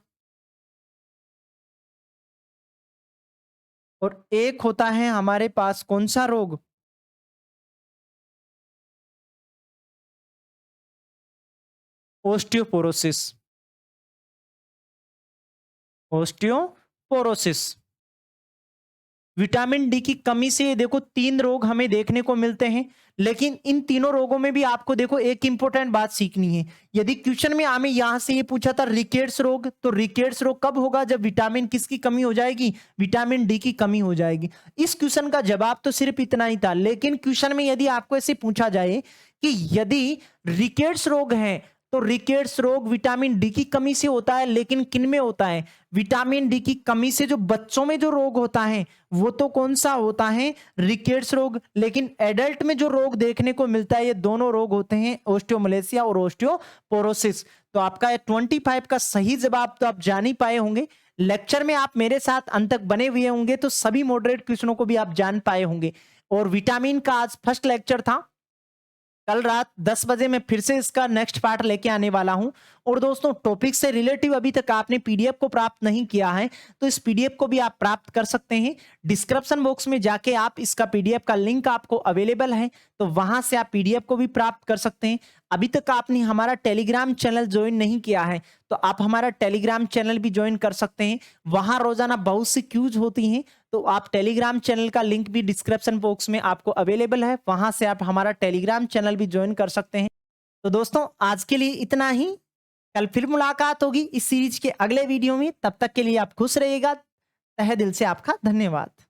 और एक होता है हमारे पास कौन सा रोग? ओस्टियोपोरोसिस। ओस्टियोपोरोसिस। विटामिन डी की कमी से देखो तीन रोग हमें देखने को मिलते हैं। लेकिन इन तीनों रोगों में भी आपको देखो एक इंपॉर्टेंट बात सीखनी है। यदि क्वेश्चन में हमें यहां से ये पूछा था रिकेट्स रोग, तो रिकेट्स रोग कब होगा? जब विटामिन किसकी कमी हो जाएगी? विटामिन डी की कमी हो जाएगी। इस क्वेश्चन का जवाब तो सिर्फ इतना ही था। लेकिन क्वेश्चन में यदि आपको ऐसे पूछा जाए कि यदि रिकेट्स रोग है तो रिकेट्स रोग विटामिन डी की कमी से होता है, लेकिन किन में होता है? विटामिन डी की कमी से जो बच्चों में जो रोग होता है वो तो कौन सा होता है? रिकेट्स रोग। लेकिन एडल्ट में जो रोग देखने को मिलता है ये दोनों रोग होते हैं, ओस्टियोमलेशिया और ओस्टियोपोरोसिस। तो आपका 25 का सही जवाब तो आप जान ही पाए होंगे। लेक्चर में आप मेरे साथ अंत तक बने हुए होंगे तो सभी मॉडरेट क्वेश्चनों को भी आप जान पाए होंगे। और विटामिन का आज फर्स्ट लेक्चर था। कल रात 10 बजे मैं फिर से इसका नेक्स्ट पार्ट लेके आने वाला हूं। और दोस्तों टॉपिक से रिलेटिव अभी तक आपने पीडीएफ को प्राप्त नहीं किया है तो इस पीडीएफ को भी आप प्राप्त कर सकते हैं। डिस्क्रिप्शन बॉक्स में जाके आप इसका पीडीएफ का लिंक आपको अवेलेबल है, तो वहां से आप पीडीएफ को भी प्राप्त कर सकते हैं। अभी तक आपने हमारा टेलीग्राम चैनल ज्वाइन नहीं किया है तो आप हमारा टेलीग्राम चैनल भी ज्वाइन कर सकते हैं। वहां रोजाना बहुत सी क्यूज होती हैं, तो आप टेलीग्राम चैनल का लिंक भी डिस्क्रिप्शन बॉक्स में आपको अवेलेबल है, वहां से आप हमारा टेलीग्राम चैनल भी ज्वाइन कर सकते हैं। तो दोस्तों आज के लिए इतना ही। कल फिर मुलाकात होगी इस सीरीज के अगले वीडियो में। तब तक के लिए आप खुश रहिएगा। तहे दिल से आपका धन्यवाद।